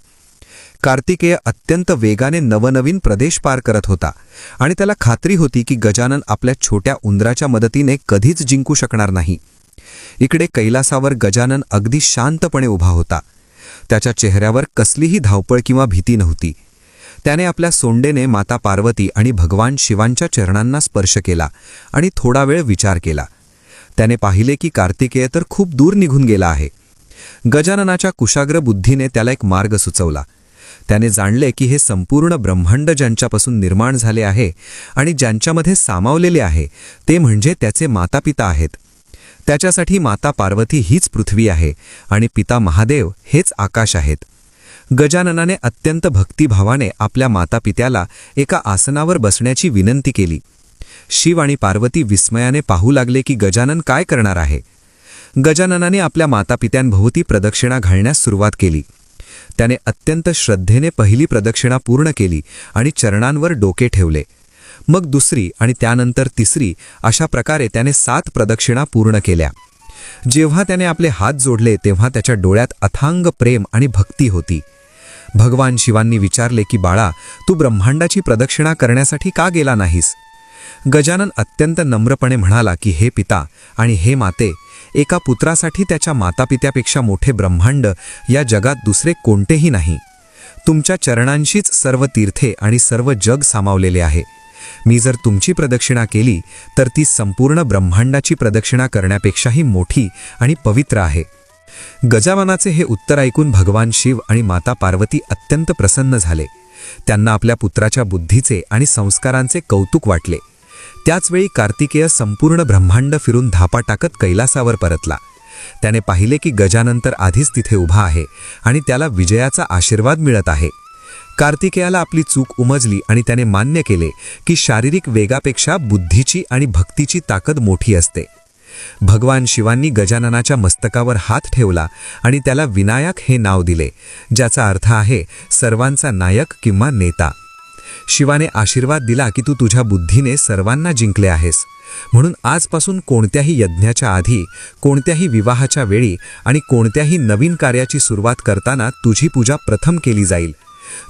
कार्तिकेय अत्यंत वेगाने नवनवीन प्रदेश पार करत होता आणि त्याला खात्री होती की गजानन आपल्या छोट्या उंदराच्या मदतीने कधीच जिंकू शकणार नाही. इकडे कैलासावर गजानन अगदी शांतपणे उभा होता. त्याच्या चेहऱ्यावर कसलीही धावपळ किंवा भीती नव्हती. त्याने आपल्या सोंडेने माता पार्वती आणि भगवान शिवांच्या चरणांना स्पर्श केला आणि थोडा वेळ विचार केला. त्याने पाहिले की कार्तिकेय तर खूप दूर निघून गेला आहे. गजाननाच्या कुशाग्र बुद्धीने त्याला एक मार्ग सुचवला. त्याने जाणले की हे संपूर्ण ब्रह्मांड ज्यांच्यापासून निर्माण झाले आहे आणि ज्यांच्यामध्ये सामावलेले आहे ते म्हणजे त्याचे मातापिता आहेत. त्याच्यासाठी माता पार्वती हीच पृथ्वी आहे आणि पिता महादेव हेच आकाश आहेत. गजाननाने अत्यंत भक्तिभावाने आपल्या मातापित्याला एका आसनावर बसण्याची विनंती केली. शिव आणि पार्वती विस्मयाने पाहू लागले की गजानन काय करणार आहे. गजाननाने आपल्या मातापित्यांभोवती प्रदक्षिणा घालण्यास सुरुवात केली. त्याने अत्यंत श्रद्धेने पहिली प्रदक्षिणा पूर्ण केली आणि चरणांवर डोके ठेवले. मग दुसरी आणि त्यानंतर तिसरी अशा प्रकारे त्याने 7 प्रदक्षिणा पूर्ण केल्या. जेव्हा त्याने आपले हात जोडले तेव्हा त्याच्या डोळ्यात अथांग प्रेम आणि भक्ती होती. भगवान शिवांनी विचारले की बाळा, तू ब्रह्मांडाची प्रदक्षिणा करण्यासाठी का गेला नाहीस? गजानन अत्यंत नम्रपणे म्हणाला की हे पिता आणि हे माते, एका पुत्रासाठी त्याच्या मातापित्यापेक्षा मोठे ब्रह्मांड या जगात दुसरे कोणतेही नाही. तुमच्या चरणांशीच सर्व तीर्थे आणि सर्व जग सामावलेले आहे. मी जर तुमची प्रदक्षिणा केली तर ती संपूर्ण ब्रह्मांडाची प्रदक्षिणा करण्यापेक्षाही मोठी आणि पवित्र आहे. गजाननाचे हे उत्तर ऐकून भगवान शिव आणि माता पार्वती अत्यंत प्रसन्न झाले. त्यांना आपल्या पुत्राच्या बुद्धीचे आणि संस्कारांचे कौतुक वाटले. त्याचवेळी कार्तिकेय संपूर्ण ब्रह्मांड फिरून धापा टाकत कैलासावर परतला. त्याने पाहिले की गजानन तर आधीच तिथे उभा आहे आणि त्याला विजयाचा आशीर्वाद मिळत आहे. कार्तिकेयाला आपली चूक उमजली आणि त्याने मान्य केले की शारीरिक वेगापेक्षा बुद्धीची आणि भक्तीची ताकद मोठी असते. भगवान शिवांनी गजाननाच्या मस्तकावर हात ठेवला आणि त्याला विनायक हे नाव दिले, ज्याचा अर्थ आहे सर्वांचा नायक किंवा नेता. शिवाने आशीर्वाद दिला की तू तुझ्या बुद्धीने सर्वांना जिंकले आहेस, म्हणून आजपासून कोणत्याही यज्ञाच्या आधी, कोणत्याही विवाहाच्या वेळी आणि कोणत्याही नवीन कार्याची सुरुवात करताना तुझी पूजा प्रथम केली जाईल.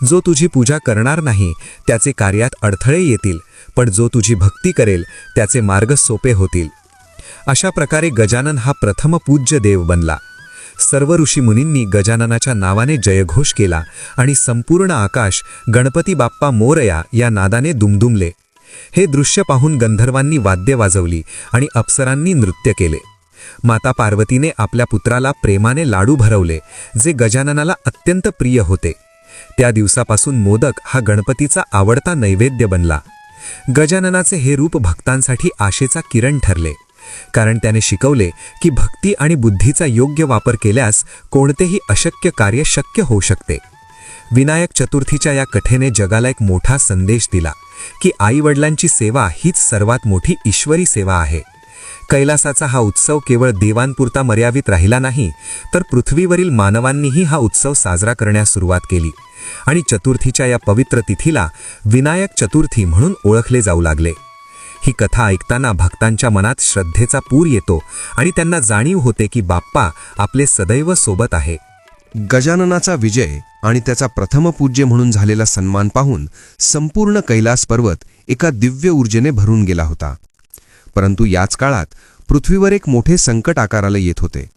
जो तुझी पूजा करणार नाही त्याचे कार्यात अडथळे येतील, पण जो तुझी भक्ती करेल त्याचे मार्ग सोपे होतील. अशा प्रकारे गजानन हा प्रथम पूज्य देव बनला. सर्व ऋषीमुनींनी गजाननाच्या नावाने जयघोष केला आणि संपूर्ण आकाश गणपती बाप्पा मोरया या नादाने दुमदुमले. हे दृश्य पाहून गंधर्वांनी वाद्ये वाजवली आणि अप्सरांनी नृत्य केले. माता पार्वतीने आपल्या पुत्राला प्रेमाने लाडू भरवले, जे गजाननाला अत्यंत प्रिय होते. त्या दिवसापासून मोदक हा गणपतीचा आवडता नैवेद्य बनला. गजाननाचे हे रूप भक्तांसाठी आशेचा किरण ठरले, कारण त्याने शिकवले की भक्ती आणि बुद्धीचा योग्य वापर केल्यास कोणतेही अशक्य कार्य शक्य होऊ शकते. विनायक चतुर्थीच्या या कथेने जगाला एक मोठा संदेश दिला की आईवडिलांची सेवा हीच सर्वात मोठी ईश्वरी सेवा आहे. कैलासाचा हा उत्सव केवळ देवांपुरता मर्यादित राहिला नाही, तर पृथ्वीवरील मानवांनीही हा उत्सव साजरा करण्यास सुरुवात केली आणि चतुर्थीच्या या पवित्र तिथीला विनायक चतुर्थी म्हणून ओळखले जाऊ लागले. ही कथा ऐकताना भक्तांच्या मनात श्रद्धेचा पूर येतो आणि त्यांना जाणीव होते की बाप्पा आपले सदैव सोबत आहे. गजाननाचा विजय आणि त्याचा प्रथम पूज्य म्हणून झालेला सन्मान पाहून संपूर्ण कैलास पर्वत एका दिव्य ऊर्जेने भरून गेला होता. परंतु याच काळात पृथ्वीवर एक मोठे संकट आकाराला येत होते.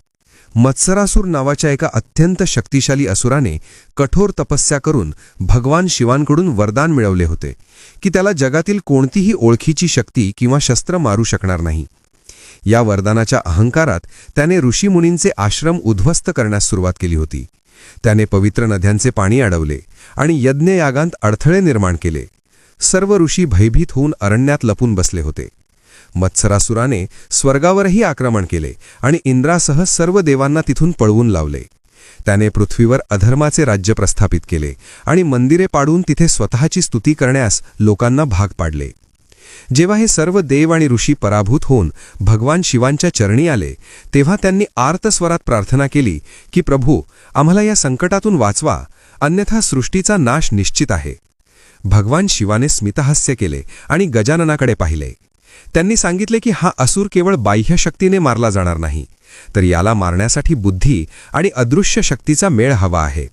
मत्सरासूर नावाच्या एका अत्यंत शक्तिशाली असुराने कठोर तपस्या करून भगवान शिवांकडून वरदान मिळवले होते की त्याला जगातील कोणतीही ओळखीची शक्ती किंवा शस्त्र मारू शकणार नाही. या वरदानाच्या अहंकारात त्याने ऋषीमुनींचे आश्रम उद्ध्वस्त करण्यास सुरुवात केली होती. त्याने पवित्र नद्यांचे पाणी अडवले आणि यज्ञयागांत अडथळे निर्माण केले. सर्व ऋषी भयभीत होऊन अरण्यात लपून बसले होते. मत्सरासुराने स्वर्गावरही आक्रमण केले आणि इंद्रासह सर्व देवांना तिथून पळवून लावले. त्याने पृथ्वीवर अधर्माचे राज्य प्रस्थापित केले आणि मंदिरे पाडून तिथे स्वतःची स्तुती करण्यास लोकांना भाग पाडले. जेव्हा हे सर्व देव आणि ऋषी पराभूत होऊन भगवान शिवांच्या चरणी आले, तेव्हा त्यांनी आर्तस्वरात प्रार्थना केली की प्रभू, आम्हाला या संकटातून वाचवा, अन्यथा सृष्टीचा नाश निश्चित आहे. भगवान शिवाने स्मितहास्य केले आणि गजाननाकडे पाहिले. त्यांनी सांगितले की हा असुर केवळ बाह्य शक्तीने मारला जाणार नाही, तर याला मारण्यासाठी बुद्धी आणि अदृश्य शक्तीचा मेळ हवा आहे.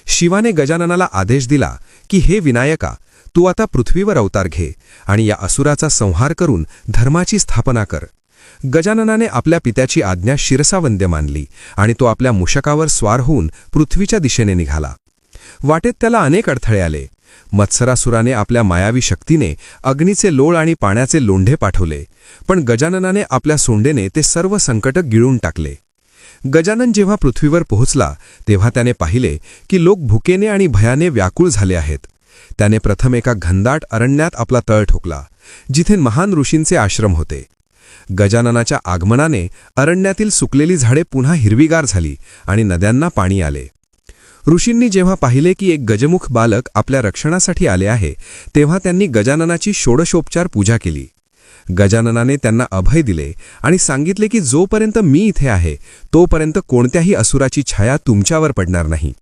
शिवाने गजाननाला आदेश दिला की हे विनायका, तू आता पृथ्वीवर अवतार घे आणि या असुराचा संहार करून धर्माची स्थापना कर. गजाननाने आपल्या पित्याची आज्ञा शिरसावंद्य मानली आणि तो आपल्या मूषकावर स्वार होऊन पृथ्वीच्या दिशेने निघाला. वाटेत त्याला अनेक अडथळे आले. मत्सरासुराने आपल्या मायावी शक्तीने अग्नीचे लोळ आणि पाण्याचे लोंढे पाठवले, पण गजाननाने आपल्या सोंडेने ते सर्व संकट गिळून टाकले. गजानन जेव्हा पृथ्वीवर पोहोचला तेव्हा त्याने पाहिले की लोक भुकेने आणि भयाने व्याकुळ झाले आहेत. त्याने प्रथम एका घनदाट अरण्यात आपला तळ ठोकला, जिथे महान ऋषींचे आश्रम होते. गजाननाच्या आगमनाने अरण्यातील सुकलेली झाडे पुन्हा हिरवीगार झाली आणि नद्यांना पाणी आले. ऋषींनी जेव्हा पाहिले की एक गजमुख बालक आपल्या रक्षणासाठी आले आहे, तेव्हा त्यांनी गजाननाची षोडशोपचार पूजा केली. गजाननाने त्यांना अभय दिले आणि सांगितले की जोपर्यंत मी इथे आहे तोपर्यंत कोणत्याही असुराची छाया तुमच्यावर पडणार नाही.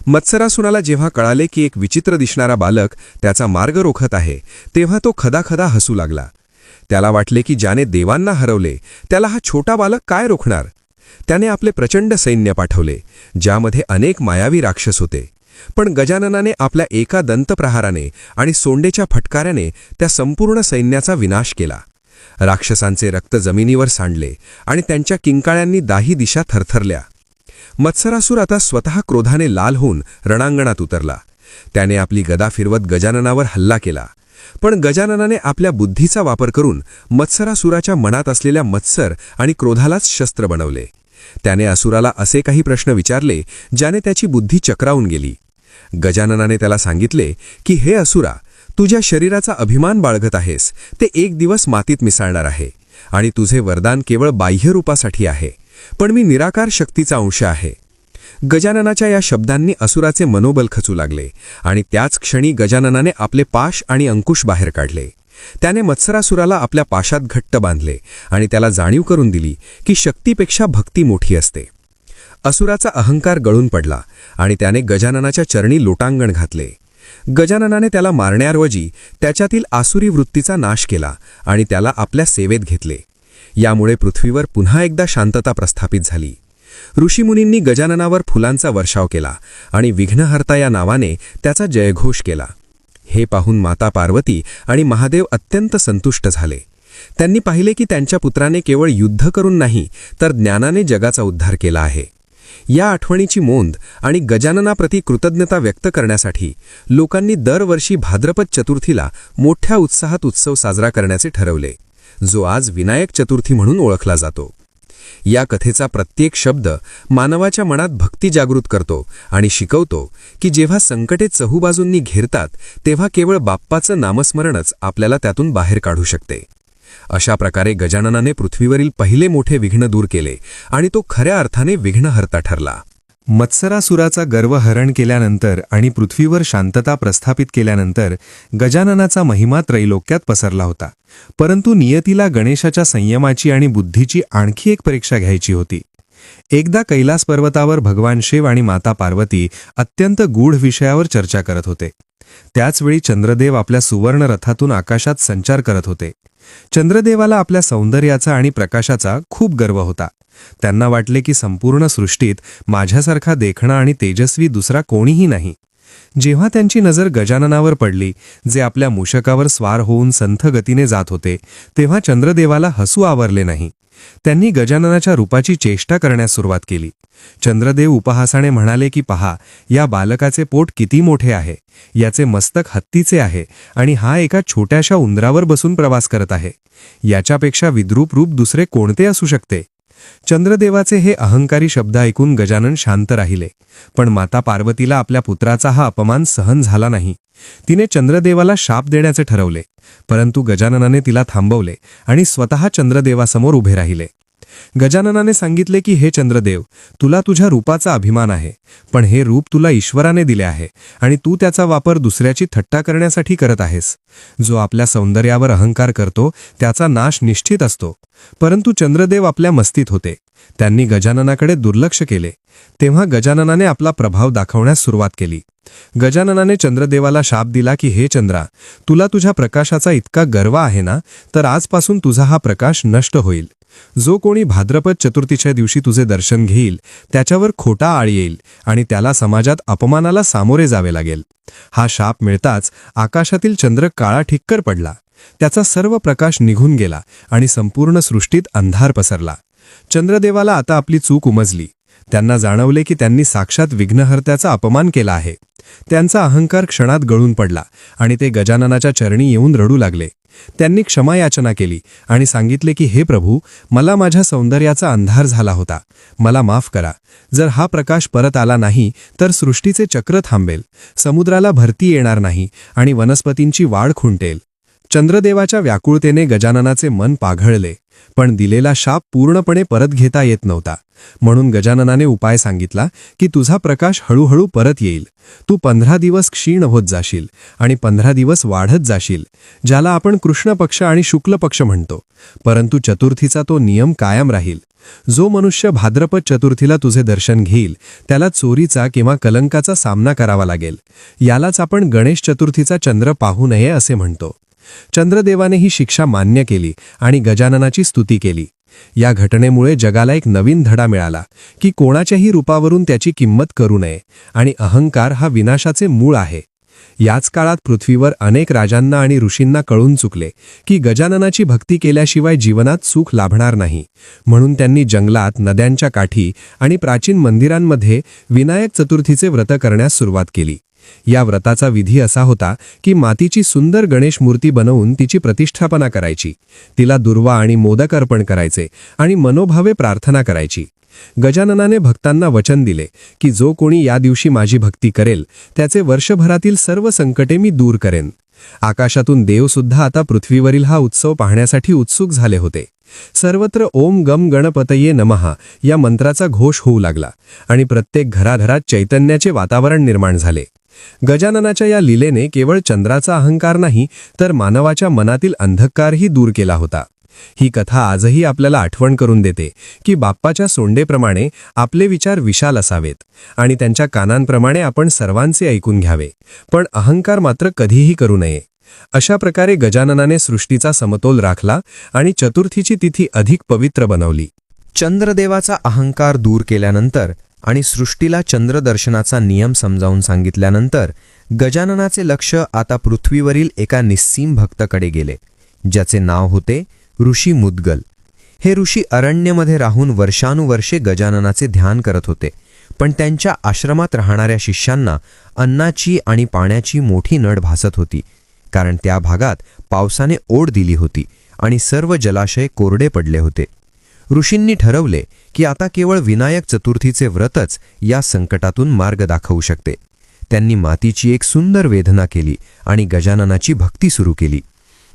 मत्सरासुराला जेव्हा कळाले की एक विचित्र दिसणारा बालक त्याचा मार्ग रोखत आहे, तेव्हा तो खदाखदा हसू लागला. त्याला वाटले की ज्याने देवांना हरवले त्याला हा छोटा बालक काय रोखणार. त्याने आपले प्रचंड सैन्य पाठवले, ज्यामध्ये अनेक मायावी राक्षस होते. पण गजाननाने आपल्या एका दंतप्रहाराने आणि सोंडेच्या फटकाऱ्याने त्या संपूर्ण सैन्याचा विनाश केला. राक्षसांचे रक्त जमिनीवर सांडले आणि त्यांच्या किंकाळ्यांनी दाही दिशा थरथरल्या. मत्सरासुर आता स्वतः क्रोधाने लाल होऊन रणांगणात उतरला. त्याने आपली गदा फिरवत गजाननावर हल्ला केला. पण गजाननाने आपल्या बुद्धीचा वापर करून मत्सरासुराच्या मनात असलेल्या मत्सर आणि क्रोधालाच शस्त्र बनवले. त्याने असुराला असे काही प्रश्न विचारले ज्याने त्याची बुद्धी चक्रावून गेली. गजाननाने त्याला सांगितले की हे असुरा, तुझ्या शरीराचा अभिमान बाळगत आहेस, ते एक दिवस मातीत मिसळणार आहे आणि तुझे वरदान केवळ बाह्य रूपासाठी आहे, पण मी निराकार शक्तीचा अंश आहे. गजाननाच्या या शब्दांनी असुराचे मनोबल खचू लागले आणि त्याच क्षणी गजाननाने आपले पाश आणि अंकुश बाहेर काढले. त्याने मत्सरासुराला आपल्या पाशात घट्ट बांधले आणि त्याला जाणीव करून दिली की शक्तीपेक्षा भक्ती मोठी असते. असुराचा अहंकार गळून पडला आणि त्याने गजाननाच्या चरणी लोटांगण घातले. गजाननाने त्याला मारण्याऐवजी त्याच्यातील आसुरी वृत्तीचा नाश केला आणि त्याला आपल्या सेवेत घेतले. यामुळे पृथ्वीवर पुन्हा एकदा शांतता प्रस्थापित झाली. ऋषीमुनींनी गजाननावर फुलांचा वर्षाव केला आणि विघ्नहर्ता या नावाने त्याचा जयघोष केला. हे पाहून माता पार्वती आणि महादेव अत्यंत संतुष्ट झाले. त्यांनी पाहिले की त्यांच्या पुत्राने केवळ युद्ध करून नाही, तर ज्ञानाने जगाचा उद्धार केला आहे. या आठवणीची मोंद आणि गजाननाप्रती कृतज्ञता व्यक्त करण्यासाठी लोकांनी दरवर्षी भाद्रपद चतुर्थीला मोठ्या उत्साहात उत्सव साजरा करण्याचे ठरवले, जो आज विनायक चतुर्थी म्हणून ओळखला जातो. या कथेचा प्रत्येक शब्द मानवाच्या मनात भक्ती जागृत करतो आणि शिकवतो की जेव्हा संकटे चहूबाजूंनी घेरतात तेव्हा केवळ बाप्पाचं नामस्मरणच आपल्याला त्यातून बाहेर काढू शकते. अशा प्रकारे गजाननाने पृथ्वीवरील पहिले मोठे विघ्न दूर केले आणि तो खऱ्या अर्थाने विघ्नहर्ता ठरला. मत्सरासुराचा गर्व हरण केल्यानंतर आणि पृथ्वीवर शांतता प्रस्थापित केल्यानंतर गजाननाचा महिमा त्रैलोक्यात पसरला होता. परंतु नियतीला गणेशाच्या संयमाची आणि बुद्धीची आणखी एक परीक्षा घ्यायची होती. एकदा कैलास पर्वतावर भगवान शिव आणि माता पार्वती अत्यंत गूढ विषयावर चर्चा करत होते. त्याचवेळी चंद्रदेव आपल्या सुवर्ण रथातून आकाशात संचार करत होते. चंद्रदेवाला आपल्या सौंदर्याचा आणि प्रकाशाचा खूप गर्व होता. त्यांना वाटले की संपूर्ण सृष्टीत माझ्यासारखा देखणा आणि तेजस्वी दुसरा कोणीही नाही. जेव्हा त्यांची नजर गजाननावर पडली, जे आपल्या मूषकावर स्वार होऊन संथ गतीने जात होते, तेव्हा चंद्रदेवाला हसू आवरले नाही. त्यांनी गजाननाच्या रूपाची चेष्टा करण्यास सुरुवात केली. चंद्रदेव उपहासाने म्हणाले की पहा, या बालकाचे पोट किती मोठे आहे, याचे मस्तक हत्तीचे आहे आणि हा एका छोट्याशा उंदरावर बसून प्रवास करत आहे. याच्यापेक्षा विद्रूप रूप दुसरे कोणते असू शकते? चंद्रदेवाचे हे अहंकारी शब्द ऐकून गजानन शांत राहिले. पण माता पार्वतीला आपल्या पुत्राचा हा अपमान सहन झाला नाही. तिने चंद्रदेवाला शाप देण्याचे ठरवले. परंतु गजाननाने तिला थांबवले आणि स्वतः चंद्रदेवासमोर उभे राहिले. गजाननाने सांगितले की हे चंद्रदेव, तुला तुझ्या रूपाचा अभिमान आहे, पण हे रूप तुला ईश्वराने दिले आहे आणि तू त्याचा वापर दुसऱ्याची थट्टा करण्यासाठी करत आहेस. जो आपल्या सौंदर्यावर अहंकार करतो त्याचा नाश निश्चित असतो. परंतु चंद्रदेव आपल्या मस्तीत होते. त्यांनी गजाननाकडे दुर्लक्ष केले. तेव्हा गजाननाने आपला प्रभाव दाखवण्यास सुरुवात केली. गजाननाने चंद्रदेवाला शाप दिला की हे चंद्रा, तुला तुझ्या प्रकाशाचा इतका गर्व आहे ना, तर आजपासून तुझा हा प्रकाश नष्ट होईल. जो कोणी भाद्रपद चतुर्थीच्या दिवशी तुझे दर्शन घेईल त्याच्यावर खोटा आळ येईल आणि त्याला समाजात अपमानाला सामोरे जावे लागेल. हा शाप मिळताच आकाशातील चंद्र काळा ठिक्कर पडला. त्याचा सर्व प्रकाश निघून गेला आणि संपूर्ण सृष्टीत अंधार पसरला. चंद्रदेवाला आता आपली चूक उमजली. त्यांना जाणवले की त्यांनी साक्षात विघ्नहर्त्याचा अपमान केला आहे. त्यांचा अहंकार क्षणात गळून पडला आणि ते गजाननाच्या चरणी येऊन रडू लागले. त्यांनी क्षमा याचना केली आणि सांगितले की हे प्रभू, मला माझ्या सौंदर्याचा अंधार झाला होता. मला माफ करा. जर हा प्रकाश परत आला नाही तर सृष्टीचे चक्र थांबेल, समुद्राला भरती येणार नाही आणि वनस्पतींची वाढ खुंटेल. चंद्रदेवाच्या व्याकुळतेने गजाननाचे मन पाघळले. पण दिलेला शाप पूर्णपणे परत घेता येत नव्हता. म्हणून गजाननाने उपाय सांगितला की तुझा प्रकाश हळूहळू परत येईल. तू 15 दिवस क्षीण होत जाशील आणि 15 दिवस वाढत जाशील, ज्याला आपण कृष्ण पक्ष आणि शुक्ल पक्ष म्हणतो. परंतु चतुर्थीचा तो नियम कायम राहील. जो मनुष्य भाद्रपद चतुर्थीला तुझे दर्शन घेईल त्याला चोरीचा किंवा कलंकाचा सामना करावा लागेल. यालाच आपण गणेश चतुर्थीचा चंद्र पाहू नये असे म्हणतो. चंद्रदेवाने ही शिक्षा मान्य केली आणि गजाननाची स्तुती केली. या घटनेमुळे जगाला एक नवीन धडा मिळाला की कोणाच्याही रूपावरून त्याची किंमत करू नये आणि अहंकार हा विनाशाचे मूळ आहे. याच काळात पृथ्वीवर अनेक राजांना आणि ऋषींना कळून चुकले की गजाननाची भक्ती केल्याशिवाय जीवनात सुख लाभणार नाही. म्हणून त्यांनी जंगलात, नद्यांच्या काठी आणि प्राचीन मंदिरांमध्ये विनायक चतुर्थीचे व्रत करण्यास सुरुवात केली. या व्रताचा विधी असा होता की मातीची सुंदर गणेश मूर्ती बनवून तिची प्रतिष्ठापना करायची, तिला दुर्वा आणि मोदक अर्पण करायचे आणि मनोभावे प्रार्थना करायची. गजाननाने भक्तांना वचन दिले की जो कोणी या दिवशी माझी भक्ती करेल त्याचे वर्षभरातील सर्व संकटे मी दूर करेन. आकाशातून देवसुद्धा आता पृथ्वीवरील हा उत्सव पाहण्यासाठी उत्सुक झाले होते. सर्वत्र ओम गम गणपतये नमः या मंत्राचा घोष होऊ लागला आणि प्रत्येक घराघरात चैतन्याचे वातावरण निर्माण झाले. गजाननाच्या या लीलेने केवळ चंद्राचा अहंकार नाही तर मानवाच्या मनातील अंधकारही दूर केला होता. ही कथा आजही आपल्याला आठवण करून देते की बाप्पाच्या सोंडेप्रमाणे आपले विचार विशाल असावेत आणि त्यांच्या कानांप्रमाणे आपण सर्वांचे ऐकून घ्यावे, पण अहंकार मात्र कधीही करू नये. अशा प्रकारे गजाननाने सृष्टीचा समतोल राखला आणि चतुर्थीची तिथी अधिक पवित्र बनवली. चंद्रदेवाचा अहंकार दूर केल्यानंतर आणि सृष्टीला चंद्रदर्शनाचा नियम समजावून सांगितल्यानंतर गजाननाचे लक्ष आता पृथ्वीवरील एका निस्सीम भक्ताकडे गेले, ज्याचे नाव होते ऋषी मुद्गल. हे ऋषी अरण्यमध्ये राहून वर्षानुवर्षे गजाननाचे ध्यान करत होते, पण त्यांच्या आश्रमात राहणाऱ्या शिष्यांना अन्नाची आणि पाण्याची मोठी नड भासत होती, कारण त्या भागात पावसाने ओढ दिली होती आणि सर्व जलाशय कोरडे पडले होते. ऋषींनी ठरवले की आता केवळ विनायक चतुर्थीचे व्रतच या संकटातून मार्ग दाखवू शकते. त्यांनी मातीची एक सुंदर वेदना केली आणि गजाननाची भक्ती सुरू केली.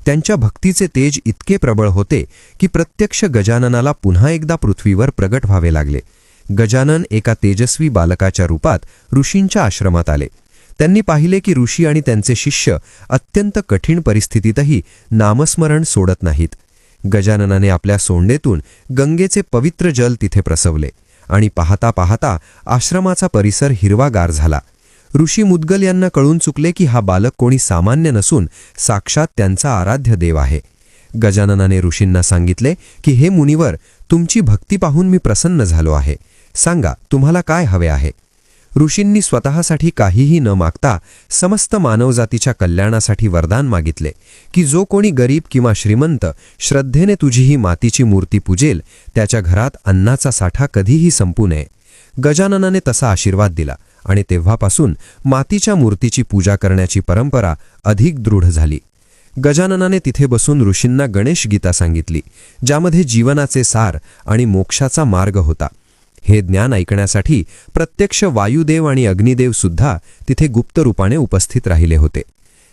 त्यांच्या भक्तीचे तेज इतके प्रबळ होते की प्रत्यक्ष गजाननाला पुन्हा एकदा पृथ्वीवर प्रगट व्हावे लागले. गजानन एका तेजस्वी बालकाच्या रूपात ऋषींच्या आश्रमात आले. त्यांनी पाहिले की ऋषी आणि त्यांचे शिष्य अत्यंत कठीण परिस्थितीतही नामस्मरण सोडत नाहीत. गजाननाने आपल्या सोंडेतून गंगेचे पवित्र जल तिथे प्रसवले आणि पाहता पाहता आश्रमाचा परिसर हिरवागार झाला. ऋषी मुद्गल यांना कळून चुकले की हा बालक कोणी सामान्य नसून साक्षात त्यांचा आराध्य देव आहे. गजाननाने ऋषींना सांगितले की हे मुनिवर, तुमची भक्ती पाहून मी प्रसन्न झालो आहे. सांगा, तुम्हाला काय हवे आहे? ऋषींनी स्वतःसाठी काहीही न मागता समस्त मानवजातीच्या कल्याणासाठी वरदान मागितले की जो कोणी गरीब किंवा श्रीमंत श्रद्धेने तुझी ही मातीची मूर्ती पूजेल त्याच्या घरात अन्नाचा साठा कधीही संपू नये. गजाननाने तसा आशीर्वाद दिला आणि तेव्हापासून मातीच्या मूर्तीची पूजा करण्याची परंपरा अधिक दृढ झाली. गजाननाने तिथे बसून ऋषींना गणेश गीता सांगितली, ज्यामध्ये जीवनाचे सार आणि मोक्षाचा मार्ग होता. हे ज्ञान ऐकण्यासाठी प्रत्यक्ष वायुदेव आणि अग्निदेव सुद्धा तिथे गुप्त रूपाने उपस्थित राहिले होते.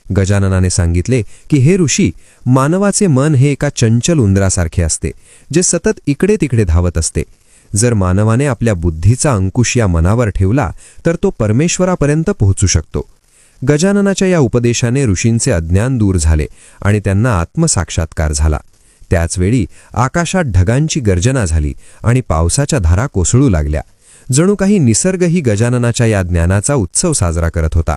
गजाननाने सांगितले की हे ऋषी, मानवाचे मन हे एका चंचल उंदरासारखे असते, जे सतत इकडे तिकडे धावत असते. जर मानवाने आपल्या बुद्धीचा अंकुश या मनावर ठेवला तर तो परमेश्वरापर्यंत पोहोचू शकतो. गजाननाच्या या उपदेशाने ऋषींचे अज्ञान दूर झाले आणि त्यांना आत्मसाक्षात्कार झाला. त्याचवेळी आकाशात ढगांची गर्जना झाली आणि पावसाच्या धारा कोसळू लागल्या. जणू काही निसर्गही गजाननाच्या या ज्ञानाचा उत्सव साजरा करत होता.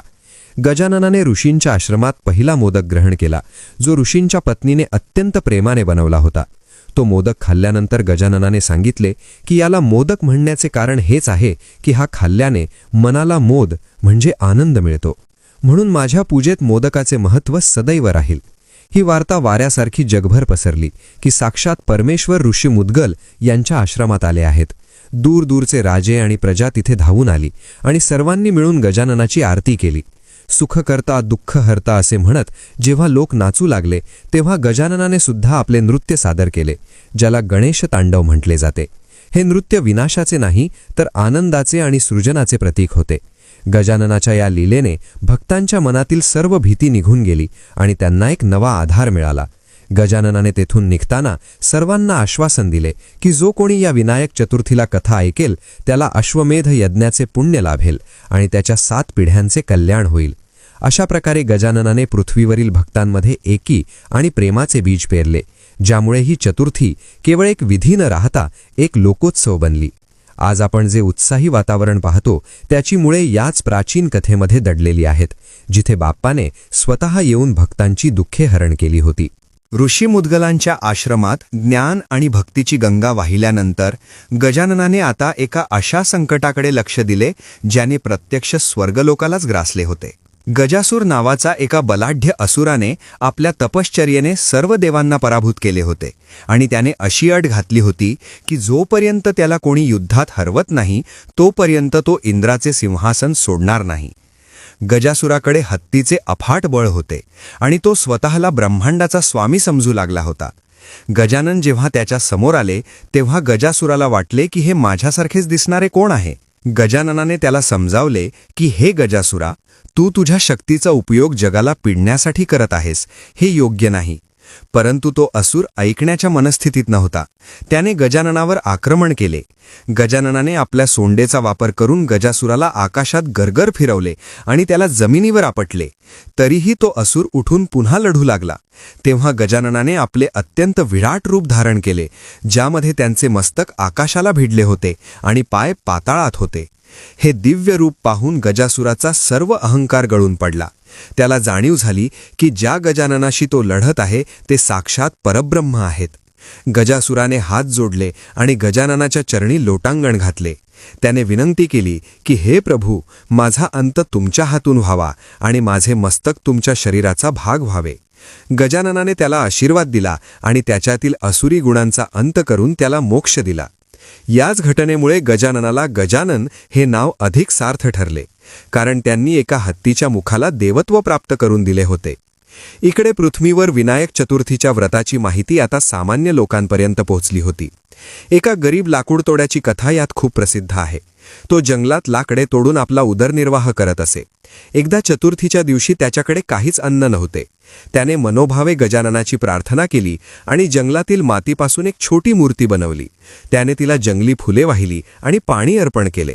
गजाननाने ऋषींच्या आश्रमात पहिला मोदक ग्रहण केला, जो ऋषींच्या पत्नीने अत्यंत प्रेमाने बनवला होता. तो मोदक खाल्ल्यानंतर गजाननाने सांगितले की याला मोदक म्हणण्याचे कारण हेच आहे की हा खाल्ल्याने मनाला मोद म्हणजे आनंद मिळतो. म्हणून माझ्या पूजेत मोदकाचे महत्त्व सदैव राहील. ही वार्ता वाऱ्यासारखी जगभर पसरली की साक्षात परमेश्वर ऋषी मुद्गल यांच्या आश्रमात आले आहेत. दूरदूरचे राजे आणि प्रजा तिथे धावून आली आणि सर्वांनी मिळून गजाननाची आरती केली. सुख करता दुःख हरता असे म्हणत जेव्हा लोक नाचू लागले तेव्हा गजाननाने सुद्धा आपले नृत्य सादर केले, ज्याला गणेश तांडव म्हटले जाते. हे नृत्य विनाशाचे नाही तर आनंदाचे आणि सृजनाचे प्रतीक होते. गजाननाच्या या लीलेने भक्तांच्या मनातील सर्व भीती निघून गेली आणि त्यांना एक नवा आधार मिळाला. गजाननाने तेथून निघताना सर्वांना आश्वासन दिले की जो कोणी या विनायक चतुर्थीला कथा ऐकेल त्याला अश्वमेध यज्ञाचे पुण्य लाभेल आणि त्याच्या 7 पिढ्यांचे कल्याण होईल. अशा प्रकारे गजाननाने पृथ्वीवरील भक्तांमध्ये एकी आणि प्रेमाचे बीज पेरले, ज्यामुळे ही चतुर्थी केवळ एक विधी न राहता एक लोकोत्सव बनली. आज आपण जे उत्साही वातावरण पाहतो त्याची मुळे याच प्राचीन कथेमध्ये दडलेली आहेत, जिथे बाप्पाने स्वतः येऊन भक्तांची दुःखे हरण केली होती. ऋषी मुद्गलांच्या आश्रमात ज्ञान आणि भक्तीची गंगा वाहिल्यानंतर गजाननाने आता एका अशा संकटाकडे लक्ष दिले ज्याने प्रत्यक्ष स्वर्गलोकालाच ग्रासले होते. गजासूर नावाचा एका बलाढ्य असुराने आपल्या तपश्चर्येने सर्व देवांना पराभूत केले होते आणि त्याने अशी अट घातली होती की जोपर्यंत त्याला कोणी युद्धात हरवत नाही तोपर्यंत तो इंद्राचे सिंहासन सोडणार नाही. गजासुराकडे हत्तीचे अफाट बळ होते आणि तो स्वतःला ब्रह्मांडाचा स्वामी समजू लागला होता. गजानन जेव्हा त्याच्या समोर आले तेव्हा गजासुराला वाटले की हे माझ्यासारखेच दिसणारे कोण आहे. गजाननाने त्याला समजावले की हे गजासुरा, तू तुझ्या शक्तीचा उपयोग जगाला पिडण्यासाठी करत आहेस, हे योग्य नाही. परंतु तो असुर ऐकण्याच्या मनस्थितीत नव्हता. त्याने गजाननावर आक्रमण केले. गजाननाने आपल्या सोंडेचा वापर करून गजासुराला आकाशात गरगर फिरवले आणि त्याला जमिनीवर आपटले. तरीही तो असुर उठून पुन्हा लढू लागला. तेव्हा गजाननाने आपले अत्यंत विराट रूप धारण केले, ज्यामध्ये त्यांचे मस्तक आकाशाला भिडले होते आणि पाय पाताळात होते. हे दिव्य रूप पाहून गजासुराचा सर्व अहंकार गळून पडला. त्याला जाणीव झाली की ज्या गजाननाशी तो लढत आहे ते साक्षात परब्रह्म आहेत. गजासुराने हात जोडले आणि गजाननाच्या चरणी लोटांगण घातले. त्याने विनंती केली की हे प्रभू, माझा अंत तुमच्या हातून व्हावा आणि माझे मस्तक तुमच्या शरीराचा भाग व्हावे. गजाननाने त्याला आशीर्वाद दिला आणि त्याच्यातील असुरी गुणांचा अंत करून त्याला मोक्ष दिला. याच घटनेमुळे गजाननाला गजानन हे नाव अधिक सार्थ ठरले, कारण त्यांनी एका हत्तीच्या मुखाला देवत्व प्राप्त करून दिले होते. इकडे पृथ्वीवर विनायक चतुर्थीच्या व्रताची माहिती आता सामान्य लोकांपर्यंत पोहोचली होती. एका गरीब लाकूडतोड्याची कथा यात खूप प्रसिद्ध आहे. तो जंगलात लाकडे तोडून आपला उदरनिर्वाह करत असे. एकदा चतुर्थीच्या दिवशी त्याच्याकडे काहीच अन्न नव्हते. त्याने मनोभावे गजाननाची प्रार्थना केली आणि जंगलातील मातीपासून एक छोटी मूर्ती बनवली. त्याने तिला जंगली फुले वाहिली आणि पाणी अर्पण केले.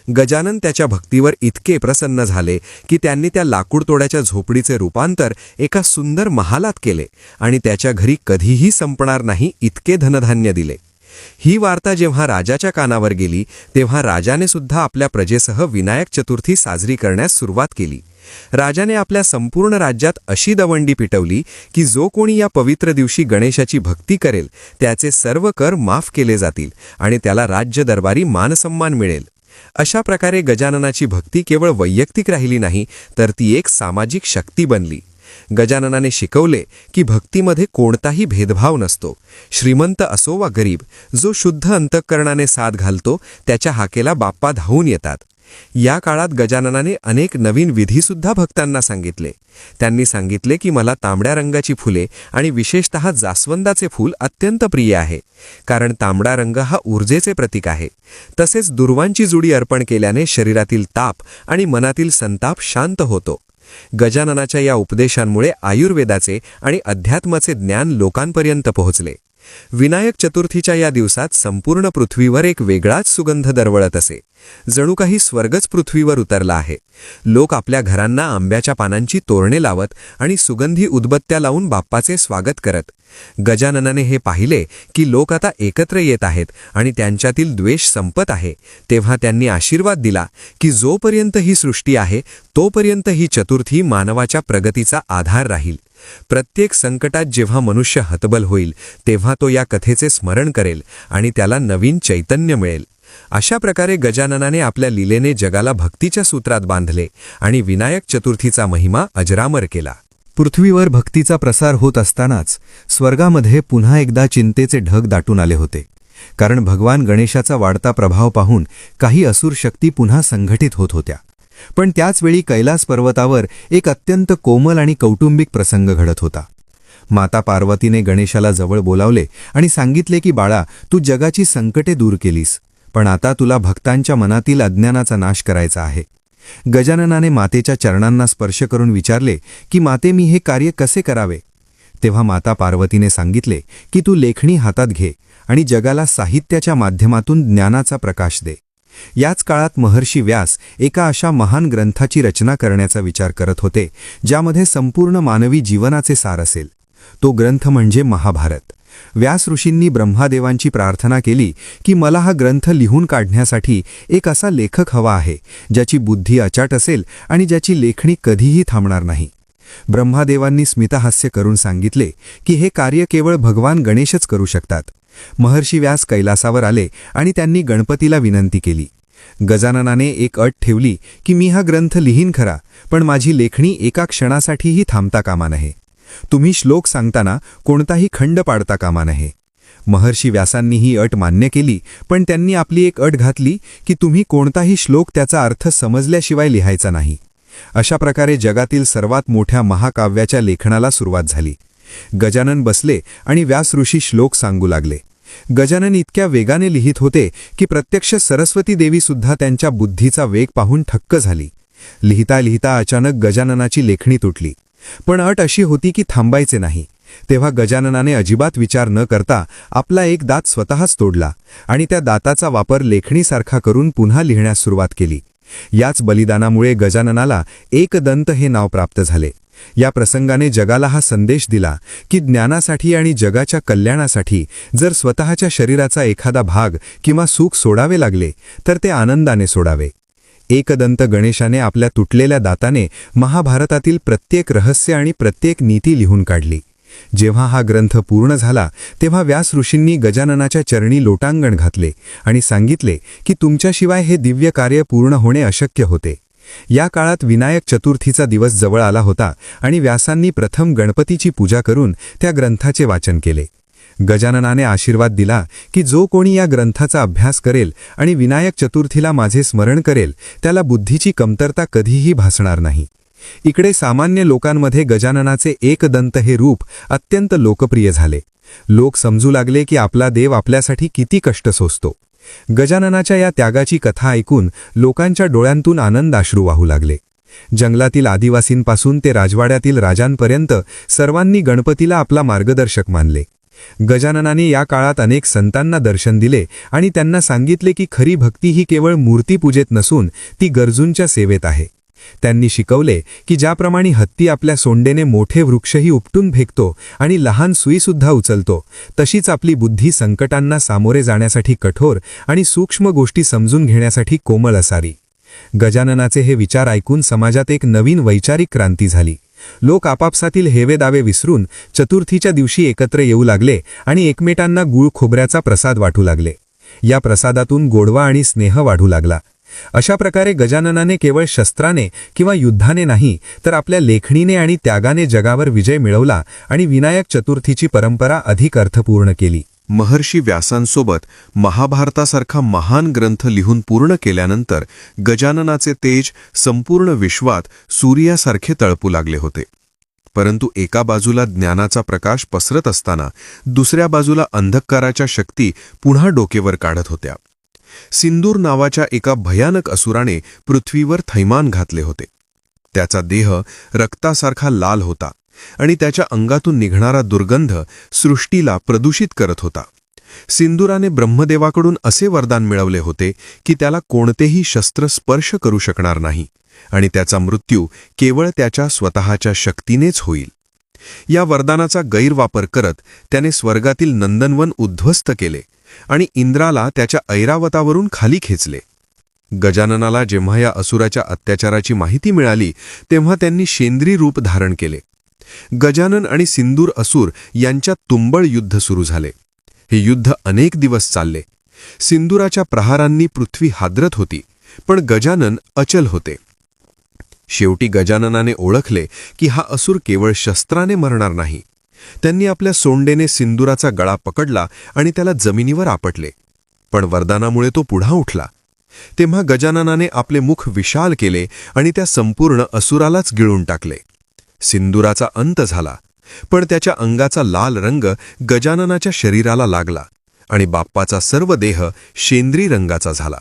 गजानन त्याच्या भक्तीवर इतके प्रसन्न झाले की त्यांनी त्या लाकूडतोड्याच्या झोपडीचे रूपांतर एका सुंदर महालात केले आणि त्याच्या घरी कधीही संपणार नाही इतके धनधान्य दिले. ही वार्ता जेव्हा राजाच्या कानावर गेली तेव्हा राजाने सुद्धा आपल्या प्रजेसह विनायक चतुर्थी साजरी करण्यास सुरुवात केली. राजाने आपल्या संपूर्ण राज्यात अशी दवंडी पिटवली की जो कोणी या पवित्र दिवशी गणेशाची भक्ती करेल त्याचे सर्व कर माफ केले जातील आणि त्याला राज्य दरबारी मानसन्मान मिळेल. अशा प्रकारे गजाननाची भक्ती केवळ वैयक्तिक राहिली नाही, तर ती एक सामाजिक शक्ती बनली. गजाननाने शिकवले की भक्तीमध्ये कोणताही भेदभाव नसतो. श्रीमंत असो वा गरीब, जो शुद्ध अंतःकरणाने साथ घालतो त्याच्या हाकेला बाप्पा धावून येतात. या काळात गजाननाने अनेक नवीन विधीसुद्धा भक्तांना सांगितले. त्यांनी सांगितले की मला तांबड्या रंगाची फुले आणि विशेषतः जास्वंदाचे फूल अत्यंत प्रिय आहे, कारण तांबडा रंग हा ऊर्जेचे प्रतीक आहे. तसेच दुर्वांची जुडी अर्पण केल्याने शरीरातील ताप आणि मनातील संताप शांत होतो. गजाननाच्या या उपदेशांमुळे आयुर्वेदाचे आणि अध्यात्माचे ज्ञान लोकांपर्यंत पोहोचले. विनायक चतुर्थीच्या या दिवसात संपूर्ण पृथ्वीवर एक वेगळाच सुगंध दरवळत असे. जणू काही स्वर्गच पृथ्वीवर उतरला आहे. लोक आपल्या घरांना आंब्याच्या पानांची तोरणे लावत आणि सुगंधी उदबत्त्या लावून बाप्पाचे स्वागत करत. गजाननाने हे पाहिले की लोक आता एकत्र येत आहेत आणि त्यांच्यातील द्वेष संपत आहे. तेव्हा त्यांनी आशीर्वाद दिला की जोपर्यंत ही सृष्टी आहे तोपर्यंत ही चतुर्थी मानवाच्या प्रगतीचा आधार राहील. प्रत्येक संकटात जेव्हा मनुष्य हतबल होईल तेव्हा तो या कथेचे स्मरण करेल आणि त्याला नवीन चैतन्य मिळेल. अशा प्रकारे गजाननाने आपल्या लीलेने जगाला भक्तीच्या सूत्रात बांधले आणि विनायक चतुर्थीचा महिमा अजरामर केला. पृथ्वीवर भक्तीचा प्रसार होत असतानाच स्वर्गामध्ये पुन्हा एकदा चिंतेचे ढग दाटून आले होते. कारण भगवान गणेशाचा वाढता प्रभाव पाहून काही असुर शक्ती पुन्हा संघटित होत होत्या. पण त्याचवेळी कैलास पर्वतावर एक अत्यंत कोमल आणि कौटुंबिक प्रसंग घडत होता. माता पार्वतीने गणेशाला जवळ बोलावले आणि सांगितले की बाळा, तू जगाची संकटे दूर केलीस, पण आता तुला भक्तांच्या मनातील अज्ञानाचा नाश करायचा आहे. गजाननाने मातेच्या चरणांना स्पर्श करून विचारले की माते, मी हे कार्य कसे करावे? तेव्हा माता पार्वतीने सांगितले की तू लेखणी हातात घे आणि जगाला साहित्याच्या माध्यमातून ज्ञानाचा प्रकाश दे. याच काळात महर्षी व्यास एका अशा महान ग्रंथाची रचना करण्याचा विचार करत होते ज्यामध्ये संपूर्ण मानवी जीवनाचे सार असेल. तो ग्रंथ म्हणजे महाभारत. व्यास ऋषींनी ब्रह्मादेवांची प्रार्थना केली की मला हा ग्रंथ लिहून काढण्यासाठी एक असा लेखक हवा आहे ज्याची बुद्धी अचाट असेल आणि ज्याची लेखणी कधीही थांबणार नाही. ब्रह्मादेवांनी स्मितहास्य करून सांगितले की हे कार्य केवळ भगवान गणेशच करू शकतात. महर्षी व्यास कैलासावर आले आणि त्यांनी गणपतीला विनंती केली. गजाननाने एक अट ठेवली की मी हा ग्रंथ लिहीन खरा, पण माझी लेखणी एका क्षणासाठीही थांबता कामा नये. तुम्ही श्लोक सांगताना कोणताही खंड पाडता कामा नये. महर्षी व्यासांनी ही अट मान्य केली, पण त्यांनी आपली एक अट घातली की तुम्ही कोणताही श्लोक त्याचा अर्थ समजल्याशिवाय लिहायचा नाही. अशा प्रकारे जगातील सर्वात मोठ्या महाकाव्याच्या लेखनाला सुरुवात झाली. गजानन बसले आणि व्यास ऋषी श्लोक सांगू लागले. गजानन इतक्या वेगाने लिहित होते की प्रत्यक्ष सरस्वती देवीसुद्धा त्यांच्या बुद्धीचा वेग पाहून थक्क झाली. लिहिता लिहिता अचानक गजाननाची लेखणी तुटली. पण अट अशी होती की थांबायचे नाही. तेव्हा गजाननाने अजिबात विचार न करता आपला एक दात स्वतःच तोडला आणि त्या दाताचा वापर लेखणीसारखा करून पुन्हा लिहिण्यास सुरुवात केली. याच बलिदानामुळे गजाननाला एकदंत हे नाव प्राप्त झाले. या प्रसंगाने जगाला हा संदेश दिला की ज्ञानासाठी आणि जगाच्या कल्याणासाठी जर स्वतःच्या शरीराचा एखादा भाग किंवा सुख सोडावे लागले तर ते आनंदाने सोडावे. एकदंत गणेशाने आपल्या तुटलेल्या दाताने महाभारतातील प्रत्येक रहस्य आणि प्रत्येक नीती लिहून काढली. जेव्हा हा ग्रंथ पूर्ण झाला तेव्हा व्यास ऋषींनी गजाननाच्या चरणी लोटांगण घातले आणि सांगितले की तुमच्याशिवाय हे दिव्य कार्य पूर्ण होणे अशक्य होते. या काळात विनायक चतुर्थीचा दिवस जवळ आला होता आणि व्यासांनी प्रथम गणपतीची पूजा करून त्या ग्रंथाचे वाचन केले. गजाननाने आशीर्वाद दिला की जो कोणी या ग्रंथाचा अभ्यास करेल आणि विनायक चतुर्थीला माझे स्मरण करेल त्याला बुद्धीची कमतरता कधीही भासणार नाही. इकडे सामान्य लोकांमध्ये गजाननाचे एकदंत हे रूप अत्यंत लोकप्रिय झाले. लोक समजू लागले की आपला देव आपल्यासाठी किती कष्ट सोसतो. गजाननाच्या या त्यागाची कथा ऐकून लोकांच्या डोळ्यांतून आनंदाश्रू वाहू लागले. जंगलातील आदिवासींपासून ते राजवाड्यातील राजांपर्यंत सर्वांनी गणपतीला आपला मार्गदर्शक मानले. गजाननाने या काळात अनेक संतांना दर्शन दिले आणि त्यांना सांगितले की खरी भक्ती ही केवळ मूर्तीपूजेत नसून ती गरजूंच्या सेवेत आहे. त्यांनी शिकवले की ज्याप्रमाणे हत्ती आपल्या सोंडेने मोठे वृक्षही उपटून फेकतो आणि लहान सुईसुद्धा उचलतो, तशीच आपली बुद्धी संकटांना सामोरे जाण्यासाठी कठोर आणि सूक्ष्म गोष्टी समजून घेण्यासाठी कोमल असावी. गजाननाचे हे विचार ऐकून समाजात एक नवीन वैचारिक क्रांती झाली. लोक आपापसातील हेवेदावे विसरून चतुर्थीच्या दिवशी एकत्र येऊ लागले आणि एकमेकांना गूळ खोबऱ्याचा प्रसाद वाटू लागले. या प्रसादातून गोडवा आणि स्नेह वाढू लागला. अशा प्रकारे गजाननाने केवळ शस्त्राने किंवा युद्धाने नाही तर आपल्या लेखणीने आणि त्यागाने जगावर विजय मिळवला आणि विनायक चतुर्थीची परंपरा अधिक अर्थपूर्ण केली. महर्षी व्यासांसोबत महाभारतासारखा महान ग्रंथ लिहून पूर्ण केल्यानंतर गजाननाचे तेज संपूर्ण विश्वात सूर्यासारखे तळपू लागले होते. परंतु एका बाजूला ज्ञानाचा प्रकाश पसरत असताना दुसऱ्या बाजूला अंधकाराच्या शक्ती पुन्हा डोकेवर काढत होत्या. सिंदूर नावाच्या एका भयानक असुराने पृथ्वीवर थैमान घातले होते. त्याचा देह रक्तासारखा लाल होता आणि त्याच्या अंगातून निघणारा दुर्गंध सृष्टीला प्रदूषित करत होता. सिंदुराने ब्रह्मदेवाकडून असे वरदान मिळवले होते की त्याला कोणतेही शस्त्र स्पर्श करू शकणार नाही आणि त्याचा मृत्यू केवळ त्याच्या स्वतःच्या शक्तीनेच होईल. या वरदानाचा गैरवापर करत त्याने स्वर्गातील नंदनवन उद्ध्वस्त केले आणि इंद्राला त्याच्या ऐरावतावरून खाली खेचले. गजाननाला जेव्हा या असुराच्या अत्याचाराची माहिती मिळाली तेव्हा त्यांनी शेंद्री रूप धारण केले. गजानन आणि सिंदूर असुर यांच्यात तुंबळ युद्ध सुरू झाले. हे युद्ध अनेक दिवस चालले. सिंदुराच्या प्रहारांनी पृथ्वी हादरत होती, पण गजानन अचल होते. शेवटी गजाननाने ओळखले की हा असुर केवळ शस्त्राने मरणार नाही. त्यांनी आपल्या सोंडेने सिंदुराचा गळा पकडला आणि त्याला जमिनीवर आपटले. पण वरदानामुळे तो पुढा उठला. तेव्हा गजाननाने आपले मुख विशाल केले आणि त्या संपूर्ण असुरालाच गिळून टाकले. सिंदुराचा अंत झाला, पण त्याच्या अंगाचा लाल रंग गजाननाच्या शरीराला लागला आणि बाप्पाचा सर्व देह शेंद्री रंगाचा झाला.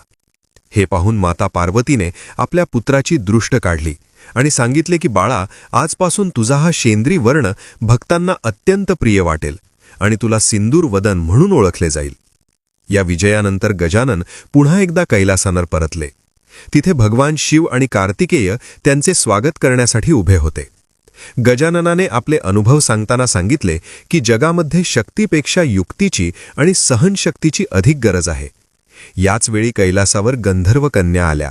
हे पाहून माता पार्वतीने आपल्या पुत्राची दृष्ट काढली आणि सांगितले की बाळा, आजपासून तुझा हा शेंद्री वर्ण भक्तांना अत्यंत प्रिय वाटेल आणि तुला सिंदूर वदन म्हणून ओळखले जाईल. या विजयानंतर गजानन पुन्हा एकदा कैलासावर परतले. तिथे भगवान शिव आणि कार्तिकेय त्यांचे स्वागत करण्यासाठी उभे होते. गजाननाने आपले अनुभव सांगताना सांगितले की जगामध्ये शक्तीपेक्षा युक्तीची आणि सहनशक्तीची अधिक गरज आहे. याच वेळी कैलासावर गंधर्व कन्या आल्या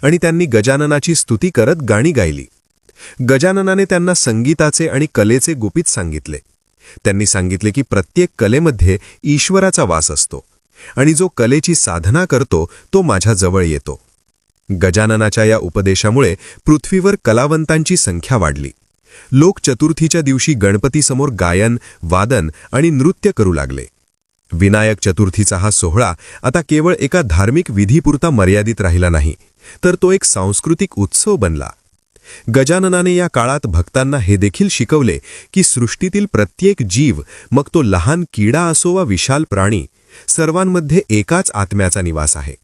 आणि त्यांनी गजाननाची स्तुती करत गाणी गायली. गजाननाने त्यांना संगीताचे आणि कलेचे गुपित सांगितले. त्यांनी सांगितले की प्रत्येक कलेमध्ये ईश्वराचा वास असतो आणि जो कलेची साधना करतो तो माझ्या जवळ येतो. गजाननाच्या या उपदेशामुळे पृथ्वीवर कलावंतांची संख्या वाढली. लोक चतुर्थीच्या दिवशी गणपतीसमोर गायन, वादन आणि नृत्य करू लागले. विनायक चतुर्थीचा हा सोहळा आता केवळ एका धार्मिक विधीपुरता मर्यादित राहिला नाही, तर तो एक सांस्कृतिक उत्सव बनला. गजाननाने या काळात भक्तांना हे देखील शिकवले की सृष्टीतील प्रत्येक जीव, मग तो लहान किडा असो वा विशाल प्राणी, सर्वांमध्ये एकाच आत्म्याचा निवास आहे.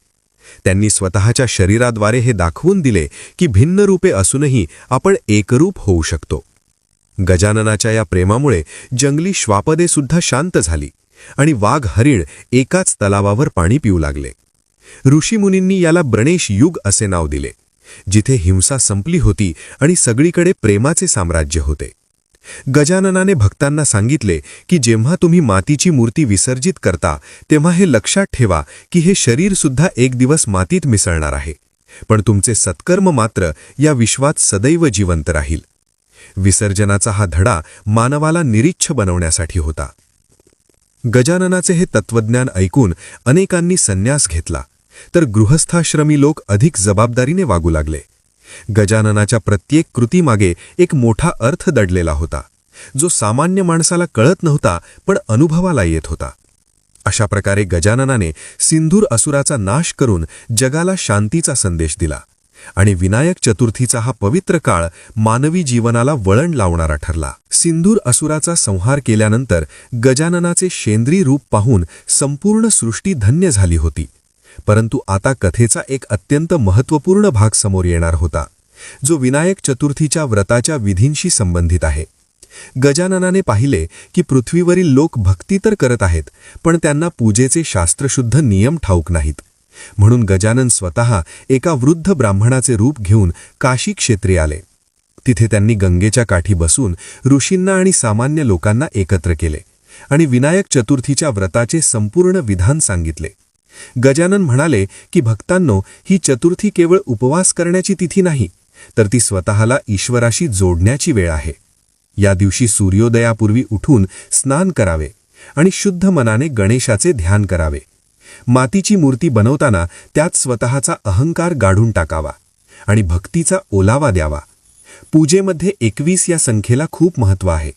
त्यांनी स्वतःच्या शरीराद्वारे हे दाखवून दिले की भिन्न रूपे असूनही आपण एकरूप होऊ शकतो. गजाननाच्या या प्रेमामुळे जंगली श्वापदे सुद्धा शांत झाली आणि वाघ हरिण एकाच तलावावर पाणी पिऊ लागले. ऋषीमुनींनी याला ब्रणेश युग असे नाव दिले, जिथे हिंसा संपली होती आणि सगळीकडे प्रेमाचे साम्राज्य होते. गजाननाने भक्तांना सांगितले की जेव्हा तुम्ही मातीची मूर्ती विसर्जित करता तेव्हा हे लक्षात ठेवा की हे शरीर सुद्धा एक दिवस मातीत मिसळणार आहे, पण तुमचे सत्कर्म मात्र या विश्वात सदैव जिवंत राहील. विसर्जनाचा हा धडा मानवाला निरीच्छ बनवण्यासाठी होता. गजाननाचे हे तत्वज्ञान ऐकून अनेकांनी संन्यास घेतला, तर गृहस्थाश्रमी लोक अधिक जबाबदारीने वागू लागले. गजाननाच्या प्रत्येक कृतीमागे एक मोठा अर्थ दडलेला होता, जो सामान्य माणसाला कळत नव्हता पण अनुभवाला येत होता. अशा प्रकारे गजाननाने सिंदूर असुराचा नाश करून जगाला शांतीचा संदेश दिला आणि विनायक चतुर्थीचा हा पवित्र काळ मानवी जीवनाला वळण लावणारा ठरला. सिंदूर असुराचा संहार केल्यानंतर गजाननाचे शेंद्री रूप पाहून संपूर्ण सृष्टी धन्य झाली होती. परंतु आता कथेचा एक अत्यंत महत्त्वपूर्ण भाग समोर येणार होता, जो विनायक चतुर्थीच्या व्रताच्या विधींशी संबंधित आहे. गजाननाने पाहिले की पृथ्वीवरील लोक भक्ती तर करत आहेत, पण त्यांना पूजेचे शास्त्रशुद्ध नियम ठाऊक नाहीत. म्हणून गजानन स्वतः एका वृद्ध ब्राह्मणाचे रूप घेऊन काशी क्षेत्री आले. तिथे त्यांनी गंगेच्या काठी बसून ऋषींना आणि सामान्य लोकांना एकत्र केले आणि विनायक चतुर्थीच्या व्रताचे संपूर्ण विधान सांगितले. गजानन म्हणाले की भक्तांनो, ही चतुर्थी केवळ उपवास करण्याची तिथी नाही, तर ती स्वतःला ईश्वराशी जोडण्याची वेळ आहे. या दिवशी सूर्योदयापूर्वी उठून स्नान करावे आणि शुद्ध मनाने गणेशाचे ध्यान करावे. मातीची मूर्ती बनवताना त्यात स्वतःचा अहंकार गाढून टाकावा आणि भक्तीचा ओलावा द्यावा. पूजेमध्ये 21 या संख्येला खूप महत्त्व आहे,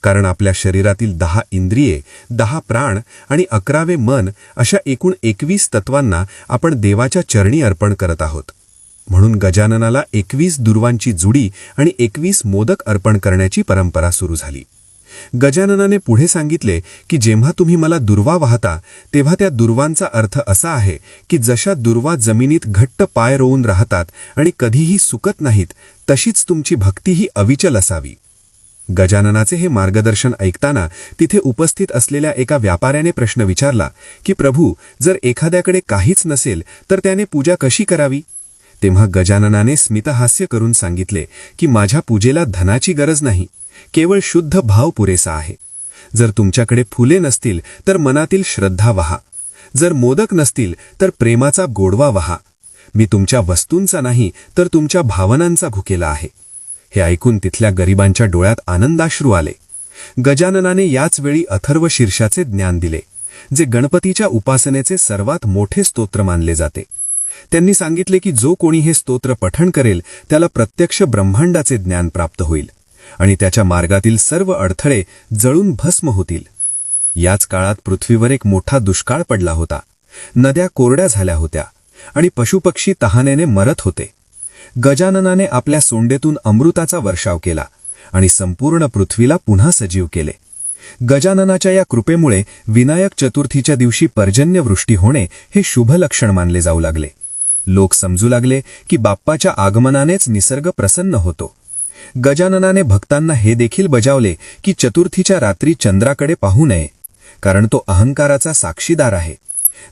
कारण आपल्या शरीरातील 10 इंद्रिये, 10 प्राण आणि 11वे मन अशा एकूण 21 तत्वांना आपण देवाच्या चरणी अर्पण करत आहोत. म्हणून गजाननाला 21 दुर्वांची जुडी आणि 21 मोदक अर्पण करण्याची परंपरा सुरू झाली. गजाननाने पुढे सांगितले की जेव्हा तुम्ही मला दुर्वा वाहता तेव्हा त्या दुर्वांचा अर्थ असा आहे की जशा दुर्वा जमिनीत घट्ट पाय रोवून राहतात आणि कधीही सुकत नाहीत, तशीच तुमची भक्तीही अविचल असावी. गजाननाचे हे मार्गदर्शन ऐकताना तिथे उपस्थित असलेल्या एका व्यापाऱ्याने प्रश्न विचारला की प्रभू, जर एखाद्याकडे काहीच नसेल तर त्याने पूजा कशी करावी? तेव्हा गजाननाने स्मितहास्य करून सांगितले की माझ्या पूजेला धनाची गरज नाही, केवळ शुद्ध भाव पुरेसा आहे. जर तुमच्याकडे फुले नसतील तर मनातील श्रद्धा वहा, जर मोदक नसतील तर प्रेमाचा गोडवा वहा. मी तुमच्या वस्तूंचा नाही तर तुमच्या भावनांचा भुकेला आहे. हे ऐकून तिथल्या गरिबांच्या डोळ्यात आनंदाश्रू आले. गजाननाने याच वेळी अथर्व शीर्षाचे ज्ञान दिले, जे गणपतीच्या उपासनेचे सर्वात मोठे स्तोत्र मानले जाते. त्यांनी सांगितले की जो कोणी हे स्तोत्र पठण करेल त्याला प्रत्यक्ष ब्रह्मांडाचे ज्ञान प्राप्त होईल आणि त्याच्या मार्गातील सर्व अडथळे जळून भस्म होतील. याच काळात पृथ्वीवर एक मोठा दुष्काळ पडला होता. नद्या कोरड्या झाल्या होत्या आणि पशुपक्षी तहानेने मरत होते. गजाननाने आपल्या सोंडेतून अमृताचा वर्षाव केला आणि संपूर्ण पृथ्वीला पुन्हा सजीव केले. गजाननाच्या या कृपेमुळे विनायक चतुर्थीच्या दिवशी पर्जन्यवृष्टी होणे हे शुभ लक्षण मानले जाऊ लागले. लोक समजू लागले की बाप्पाच्या आगमनानेच निसर्ग प्रसन्न होतो. गजाननाने भक्तांना हे देखील बजावले की चतुर्थीच्या रात्री चंद्राकडे पाहू नये, कारण तो अहंकाराचा साक्षीदार आहे.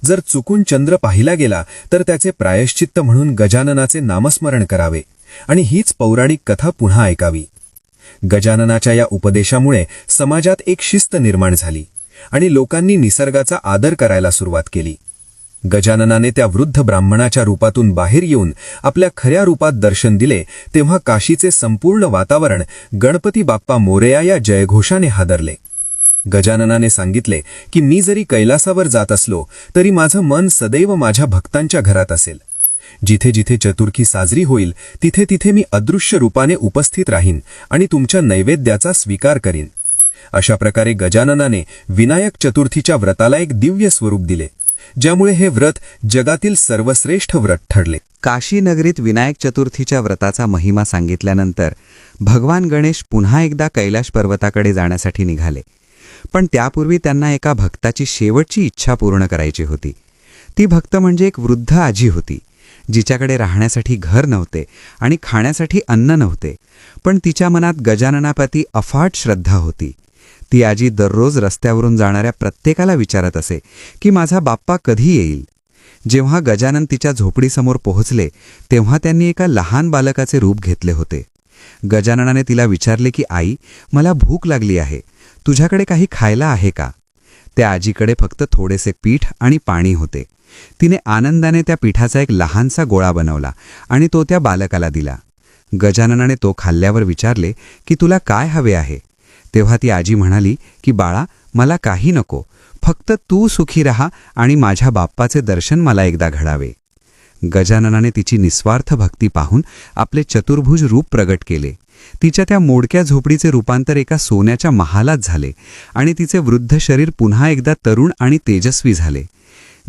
जर चुकून चंद्र पाहिला गेला तर त्याचे प्रायश्चित्त म्हणून गजाननाचे नामस्मरण करावे आणि हीच पौराणिक कथा पुन्हा ऐकावी. गजाननाच्या या उपदेशामुळे समाजात एक शिस्त निर्माण झाली आणि लोकांनी निसर्गाचा आदर करायला सुरुवात केली. गजाननाने त्या वृद्ध ब्राह्मणाच्या रूपातून बाहेर येऊन आपल्या खऱ्या रूपात दर्शन दिले तेव्हा काशीचे संपूर्ण वातावरण गणपती बाप्पा मोरया या जयघोषाने हादरले. गजाननाने सांगितले की मी जरी कैलासावर जात असलो तरी माझं मन सदैव माझ्या भक्तांच्या घरात असेल. जिथे जिथे चतुर्थी साजरी होईल तिथे तिथे मी अदृश्य रूपाने उपस्थित राहीन आणि तुमच्या नैवेद्याचा स्वीकार करीन. अशा प्रकारे गजाननाने विनायक चतुर्थीच्या व्रताला एक दिव्य स्वरूप दिले, ज्यामुळे हे व्रत जगातील सर्वश्रेष्ठ व्रत ठरले. काशी नगरीत विनायक चतुर्थीच्या व्रताचा महिमा सांगितल्यानंतर भगवान गणेश पुन्हा एकदा कैलाश पर्वताकडे जाण्यासाठी निघाले. पण त्यापूर्वी त्यांना एका भक्ताची शेवटची इच्छा पूर्ण करायची होती. ती भक्त म्हणजे एक वृद्ध आजी होती, जिच्याकडे राहण्यासाठी घर नव्हते आणि खाण्यासाठी अन्न नव्हते. पण तिच्या मनात गजाननाप्रती अफाट श्रद्धा होती. ती आजी दररोज रस्त्यावरून जाणाऱ्या प्रत्येकाला विचारत असे की माझा बाप्पा कधी येईल. जेव्हा गजानन तिच्या झोपडीसमोर पोहोचले तेव्हा त्यांनी एका लहान बालकाचे रूप घेतले होते. गजाननाने तिला विचारले की आई, मला भूक लागली आहे, तुझ्याकडे काही खायला आहे का? त्या आजीकडे फक्त थोडेसे पीठ आणि पाणी होते. तिने आनंदाने त्या पिठाचा एक लहानसा गोळा बनवला आणि तो त्या बालकाला दिला. गजाननाने तो खाल्ल्यावर विचारले की तुला काय हवे आहे? तेव्हा ती आजी म्हणाली की बाळा, मला काही नको, फक्त तू सुखी राहा आणि माझ्या बाप्पाचे दर्शन मला एकदा घडावे. गजाननाने तिची निस्वार्थ भक्ती पाहून आपले चतुर्भुज रूप प्रगट केले. तिच्या त्या मोडक्या झोपडीचे रूपांतर एका सोन्याच्या महालात झाले आणि तिचे वृद्ध शरीर पुन्हा एकदा तरुण आणि तेजस्वी झाले.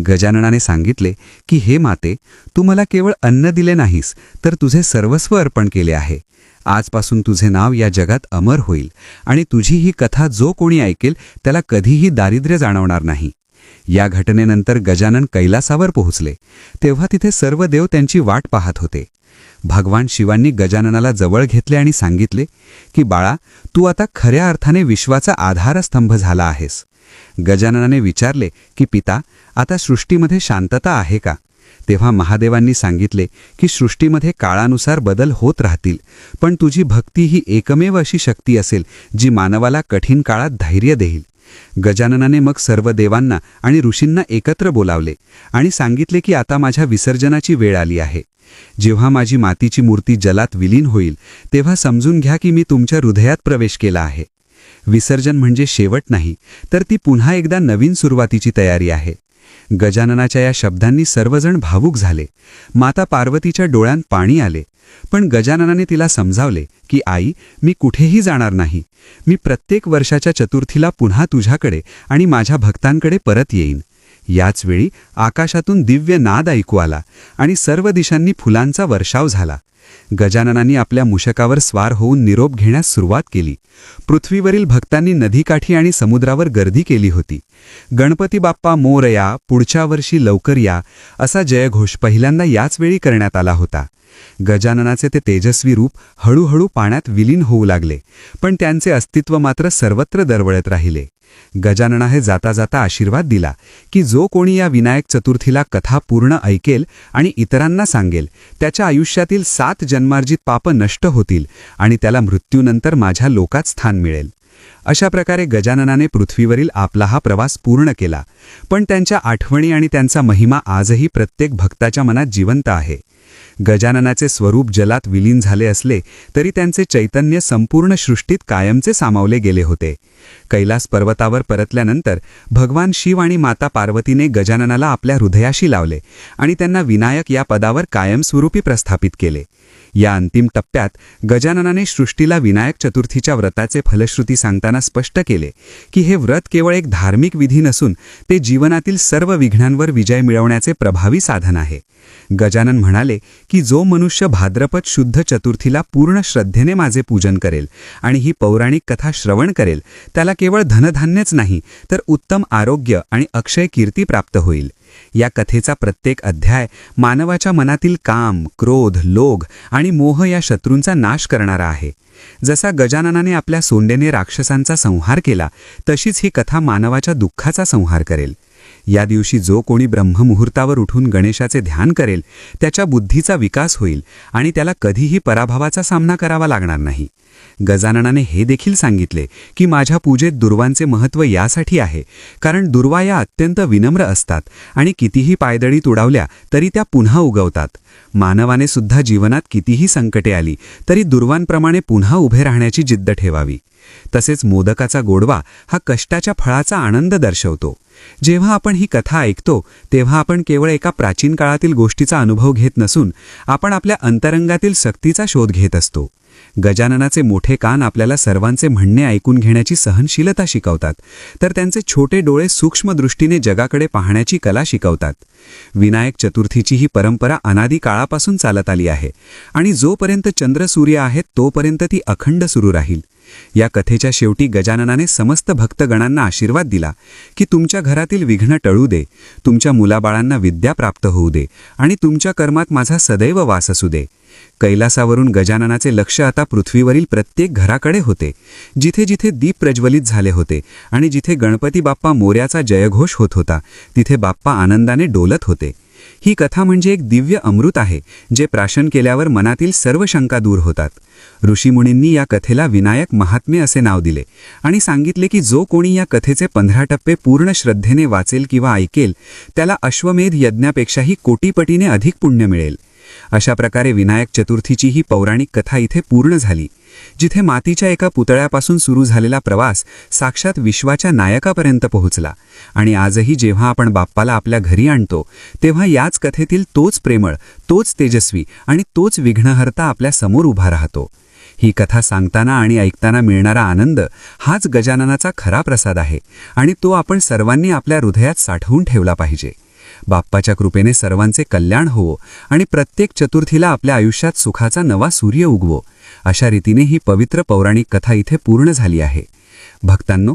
गजाननाने सांगितले की हे माते, तू मला केवळ अन्न दिले नाहीस तर तुझे सर्वस्व अर्पण केले आहे. आजपासून तुझे नाव या जगात अमर होईल आणि तुझी ही कथा जो कोणी ऐकेल त्याला कधीही दारिद्र्य जाणवणार नाही. या घटनेनंतर गजानन कैलासावर पोहोचले. तेव्हा तिथे सर्व देव त्यांची वाट पाहत होते. भगवान शिवांनी गजाननाला जवळ घेतले आणि सांगितले की बाळा, तू आता खऱ्या अर्थाने विश्वाचा आधारस्तंभ झाला आहेस. गजाननाने विचारले की पिता, आता सृष्टीमध्ये शांतता आहे का? तेव्हा महादेवांनी सांगितले की सृष्टीमध्ये काळानुसार बदल होत राहतील, पण तुझी भक्ती ही एकमेव अशी शक्ती असेल जी मानवाला कठीण काळात धैर्य देईल. गजाननाने मग सर्व देवांना आणि ऋषींना एकत्र बोलावले आणि सांगितले की आता माझ्या विसर्जनाची वेळ आली आहे. जेव्हा माझी मातीची मूर्ती जलात विलीन होईल तेव्हा समजून घ्या की मी तुमच्या हृदयात प्रवेश केला आहे. विसर्जन म्हणजे शेवट नाही, तर ती पुन्हा एकदा नवीन सुरुवातीची तयारी आहे. गजाननाच्या या शब्दांनी सर्वजण भावूक झाले. माता पार्वतीच्या डोळ्यात पाणी आले. पण गजाननाने तिला समजावले की आई, मी कुठेही जाणार नाही. मी प्रत्येक वर्षाच्या चतुर्थीला पुन्हा तुझ्याकडे आणि माझ्या भक्तांकडे परत येईन. याच वेळी आकाशातून दिव्य नाद ऐकू आला आणि सर्व दिशांनी फुलांचा वर्षाव झाला. गजाननांनी आपल्या मूषकावर स्वार होऊन निरोप घेण्यास सुरुवात केली. पृथ्वीवरील भक्तांनी नदीकाठी आणि समुद्रावर गर्दी केली होती. गणपती बाप्पा मोरया, पुढच्या वर्षी लवकर या, असा जयघोष पहिल्यांदा याच वेळी करण्यात आला होता. गजाननाचे ते तेजस्वी रूप हळूहळू पाण्यात विलीन होऊ लागले, पण त्यांचे अस्तित्व मात्र सर्वत्र दरवळत राहिले. गजाननाने जाता जाता आशीर्वाद दिला की जो कोणी या विनायक चतुर्थीला कथा पूर्ण ऐकेल आणि इतरांना सांगेल, त्याच्या आयुष्यातील 7 जन्मार्जित पाप नष्ट होतील आणि त्याला मृत्यूनंतर माझ्या लोकात स्थान मिळेल. अशा प्रकारे गजाननाने पृथ्वीवरील आपला हा प्रवास पूर्ण केला. पण त्यांच्या आठवणी आणि त्यांचा महिमा आजही प्रत्येक भक्ताच्या मनात जिवंत आहे. गजाननाचे स्वरूप जलात विलीन झाले असले तरी त्यांचे चैतन्य संपूर्ण सृष्टीत कायमचे सामावले गेले होते. कैलास पर्वतावर परतल्यानंतर भगवान शिव आणि माता पार्वतीने गजाननाला आपल्या हृदयाशी लावले आणि त्यांना विनायक या पदावर कायमस्वरूपी प्रस्थापित केले. या अंतिम टप्प्यात गजाननाने सृष्टीला विनायक चतुर्थीच्या व्रताचे फलश्रुती सांगताना स्पष्ट केले की हे व्रत केवळ एक धार्मिक विधी नसून ते जीवनातील सर्व विघ्नांवर विजय मिळवण्याचे प्रभावी साधन आहे. गजानन म्हणाले की जो मनुष्य भाद्रपद शुद्ध चतुर्थीला पूर्ण श्रद्धेने माझे पूजन करेल आणि ही पौराणिक कथा श्रवण करेल, त्याला केवळ धनधान्यच नाही तर उत्तम आरोग्य आणि अक्षय कीर्ती प्राप्त होईल. या कथेचा प्रत्येक अध्याय मानवाच्या मनातील काम, क्रोध, लोभ आणि मोह या शत्रूंचा नाश करणारा आहे. जसा गजाननाने आपल्या सोंडेने राक्षसांचा संहार केला, तशीच ही कथा मानवाच्या दुःखाचा संहार करेल. या दिवशी जो कोणी ब्रह्ममुहूर्तावर उठून गणेशाचे ध्यान करेल, त्याच्या बुद्धीचा विकास होईल आणि त्याला कधीही पराभवाचा सामना करावा लागणार नाही. गजाननाने हे देखील सांगितले की माझ्या पूजेत दुर्वांचे महत्त्व यासाठी आहे कारण दुर्वा या अत्यंत विनम्र असतात आणि कितीही पायदळी तुडावल्या तरी त्या पुन्हा उगवतात. मानवाने सुद्धा जीवनात कितीही संकटे आली तरी दुर्वांप्रमाणे पुन्हा उभे राहण्याची जिद्द ठेवावी. तसेच मोदकाचा गोडवा हा कष्टाच्या फळाचा आनंद दर्शवतो. जेव्हा आपण ही कथा ऐकतो तेव्हा आपण केवळ एका प्राचीन काळातील गोष्टीचा अनुभव घेत नसून आपण आपल्या अंतरंगातील शक्तीचा शोध घेत असतो. गजाननाचे मोठे कान आपल्याला सर्वांचे म्हणणे ऐकून घेण्याची सहनशीलता शिकवतात, तर त्यांचे छोटे डोळे सूक्ष्म दृष्टीने जगाकडे पाहण्याची कला शिकवतात. विनायक चतुर्थीची ही परंपरा अनादी काळापासून चालत आली आहे आणि जोपर्यंत चंद्र सूर्य आहेत तोपर्यंत ती अखंड सुरू राहील. या कथेच्या शेवटी गजाननाने समस्त भक्तगणांना आशीर्वाद दिला की तुमच्या घरातील विघ्न टळू दे, तुमच्या मुलाबाळांना विद्या प्राप्त होऊ दे आणि तुमच्या कर्मात माझा सदैव वास असू दे. कैलासावरून गजाननाचे लक्ष आता पृथ्वीवरील प्रत्येक घराकडे होते. जिथे जिथे दीप प्रज्वलित झाले होते आणि जिथे गणपती बाप्पा मोर्याचा जयघोष होत होता, तिथे बाप्पा आनंदाने डोलत होते. ही कथा म्हणजे एक दिव्य अमृत आहे जे प्राशन केल्यावर मनातील सर्व शंका दूर होतात. ऋषीमुनींनी या कथेला विनायक महात्म्य असे नाव दिले आणि सांगितले की जो कोणी या कथेचे 15 टप्पे पूर्ण श्रद्धेने वाचेल किंवा ऐकेल, त्याला अश्वमेध यज्ञापेक्षाही कोटीपटीने अधिक पुण्य मिळेल. अशा प्रकारे विनायक चतुर्थीची ही पौराणिक कथा इथे पूर्ण झाली. जिथे मातीच्या एका पुतळ्यापासून सुरू झालेला प्रवास साक्षात विश्वाच्या नायकापर्यंत पोहोचला आणि आजही जेव्हा आपण बाप्पाला आपल्या घरी आणतो तेव्हा याच कथेतील तोच प्रेमळ, तोच तेजस्वी आणि तोच विघ्नहर्ता आपल्या समोर उभा राहतो. ही कथा सांगताना आणि ऐकताना मिळणारा आनंद हाच गजाननाचा खरा प्रसाद आहे आणि तो आपण सर्वांनी आपल्या हृदयात साठवून ठेवला पाहिजे. बाप्पाच्या कृपेने सर्वांचे कल्याण होवो आणि प्रत्येक चतुर्थीला आपल्या आयुष्यात सुखाचा नवा सूर्य उगवो. अशा रीतीने ही पवित्र पौराणिक कथा इथे पूर्ण झाली आहे. भक्तांनो,